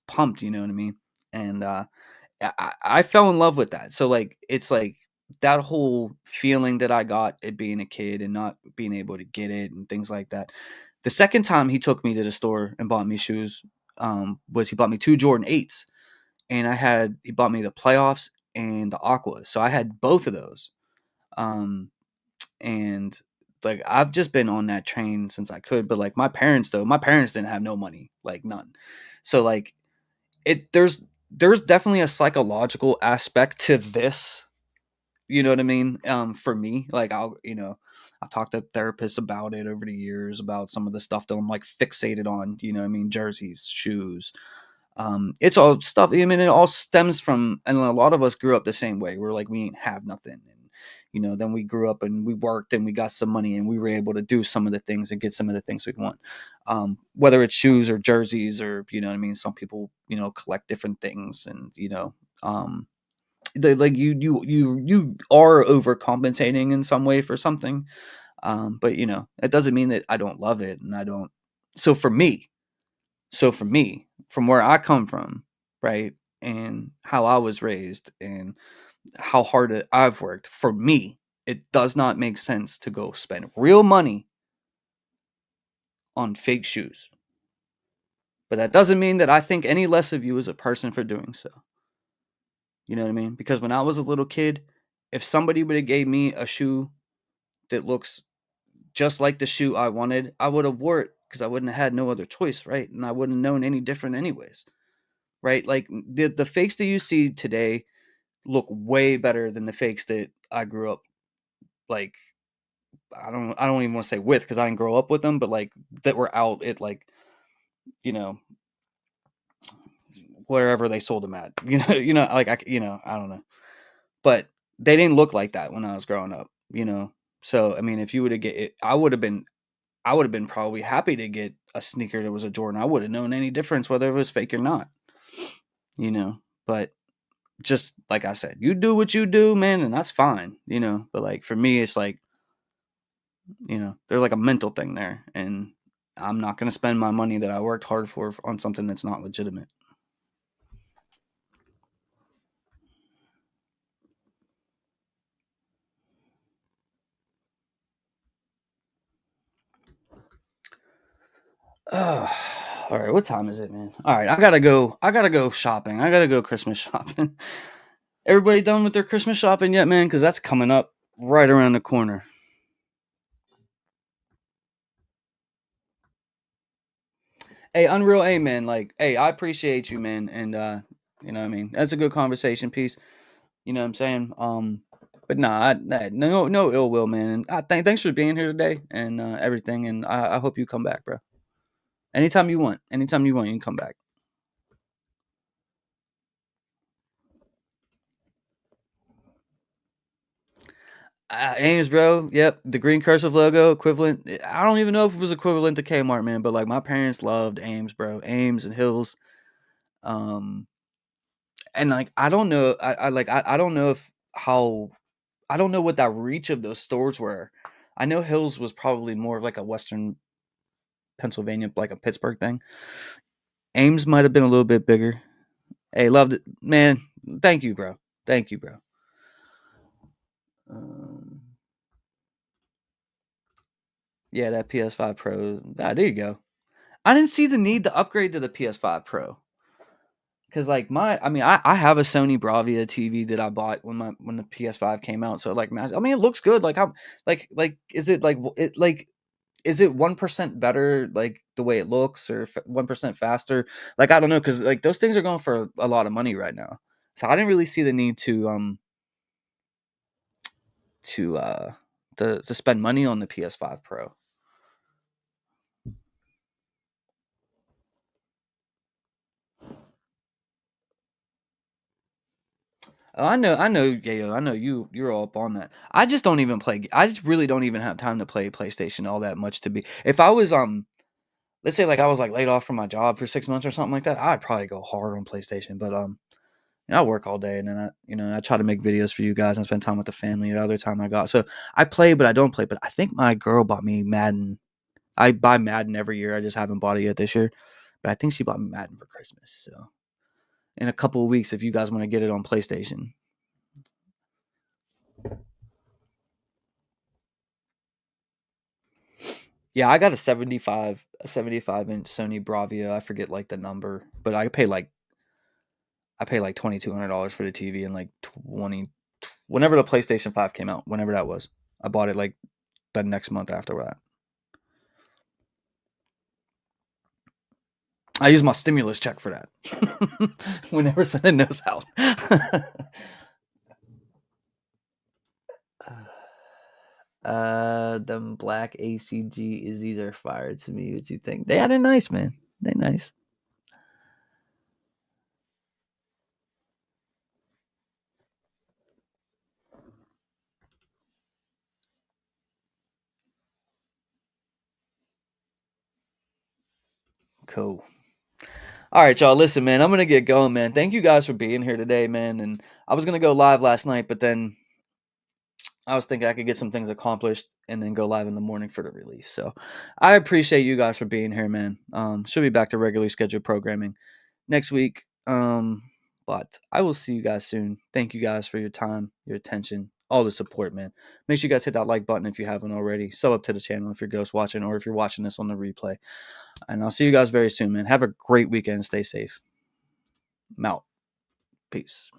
pumped, you know what I mean? And I fell in love with that. So like it's like that whole feeling that I got at being a kid and not being able to get it and things like that. The second time he took me to the store and bought me shoes, was he bought me two Jordan 8s, and he bought me the playoffs and the aquas. So I had both of those. Um, and like I've just been on that train since I could, but like my parents didn't have no money, like none. So like there's definitely a psychological aspect to this, you know what I mean? For me, like I've talked to therapists about it over the years, about some of the stuff that I'm like fixated on, you know what I mean? Jerseys, shoes. It's all stuff. I mean, it all stems from, and a lot of us grew up the same way. We're like, we ain't have nothing. And, you know, then we grew up and we worked and we got some money and we were able to do some of the things and get some of the things we want. Whether it's shoes or jerseys or, you know what I mean? Some people, you know, collect different things, and, you know, like you are overcompensating in some way for something. But you know, it doesn't mean that I don't love it, and I don't. So for me, from where I come from, right, and how I was raised, and how hard I've worked, for me, it does not make sense to go spend real money on fake shoes. But that doesn't mean that I think any less of you as a person for doing so. You know what I mean? Because when I was a little kid, if somebody would have gave me a shoe that looks just like the shoe I wanted, I would have wore it because I wouldn't have had no other choice, right? And I wouldn't have known any different anyways, right? Like the fakes that you see today look way better than the fakes that I grew up like. I don't even want to say with because I didn't grow up with them, but like that were out at like you know wherever they sold them at. Like I don't know, but they didn't look like that when I was growing up. So I mean, if you would have get it, I would have been probably happy to get a sneaker that was a Jordan. I would have known any difference whether it was fake or not. But just like I said, you do what you do, man, and that's fine. But like for me, it's like there's like a mental thing there, and I'm not going to spend my money that I worked hard for on something that's not legitimate. Oh, all right. What time is it, man? All right, I gotta go. I gotta go shopping. I gotta go Christmas shopping. Everybody done with their Christmas shopping yet, man? Because that's coming up right around the corner. Hey, Unreal A, man. Like, hey, I appreciate you, man. And you know what I mean? That's a good conversation piece. You know what I'm saying? But nah, no ill will, man. And thanks for being here today and everything. And I hope you come back, bro. Anytime you want. Anytime you want, you can come back. Ames, bro. Yep, the green cursive logo equivalent. I don't even know if it was equivalent to Kmart, man. But like my parents loved Ames, bro. Ames and Hills. Um, and like I don't know. I don't know if how I don't know what that reach of those stores were. I know Hills was probably more of like a Western Pennsylvania, like a Pittsburgh thing. Ames might have been a little bit bigger. Hey, loved it, man. Thank you, bro. Thank you, bro. Um, yeah, that PS5 Pro. There you go. I didn't see the need to upgrade to the PS5 Pro because, like, I have a Sony Bravia TV that I bought when the PS5 came out. So, like, I mean, it looks good. Like, how, is it like it like is it 1% better, like the way it looks, or 1% faster? Like, I don't know, because like those things are going for a lot of money right now. So I didn't really see the need to uh to spend money on the PS5 Pro. Oh, I know, Yayo. I know you're all up on that. I just don't even play. I just really don't even have time to play PlayStation all that much to be. If I was let's say like I was like laid off from my job for 6 months or something like that, I'd probably go hard on PlayStation. But I work all day and then I try to make videos for you guys and spend time with the family. The other time I got so I play, but I don't play. But I think my girl bought me Madden. I buy Madden every year. I just haven't bought it yet this year. But I think she bought me Madden for Christmas. So in a couple of weeks, if you guys want to get it on PlayStation. Yeah, I got a 75 inch Sony Bravia. I forget like the number, but I pay like $2,200 for the TV and like 20 whenever the PlayStation 5 came out, whenever that was. I bought it like the next month after that. I use my stimulus check for that. We never sent a nose out. Them black ACG Izzies are fire to me. What you think? They're nice, man. They nice. Cool. All right, y'all. Listen, man. I'm gonna get going, man. Thank you guys for being here today, man. And I was gonna go live last night, but then I was thinking I could get some things accomplished and then go live in the morning for the release. So I appreciate you guys for being here, man. Should be back to regularly scheduled programming next week. But I will see you guys soon. Thank you guys for your time, your attention. all the support, man. Make sure you guys hit that like button if you haven't already. Sub up to the channel if you're ghost watching or if you're watching this on the replay. And I'll see you guys very soon, man. Have a great weekend. Stay safe. I'm out. Peace.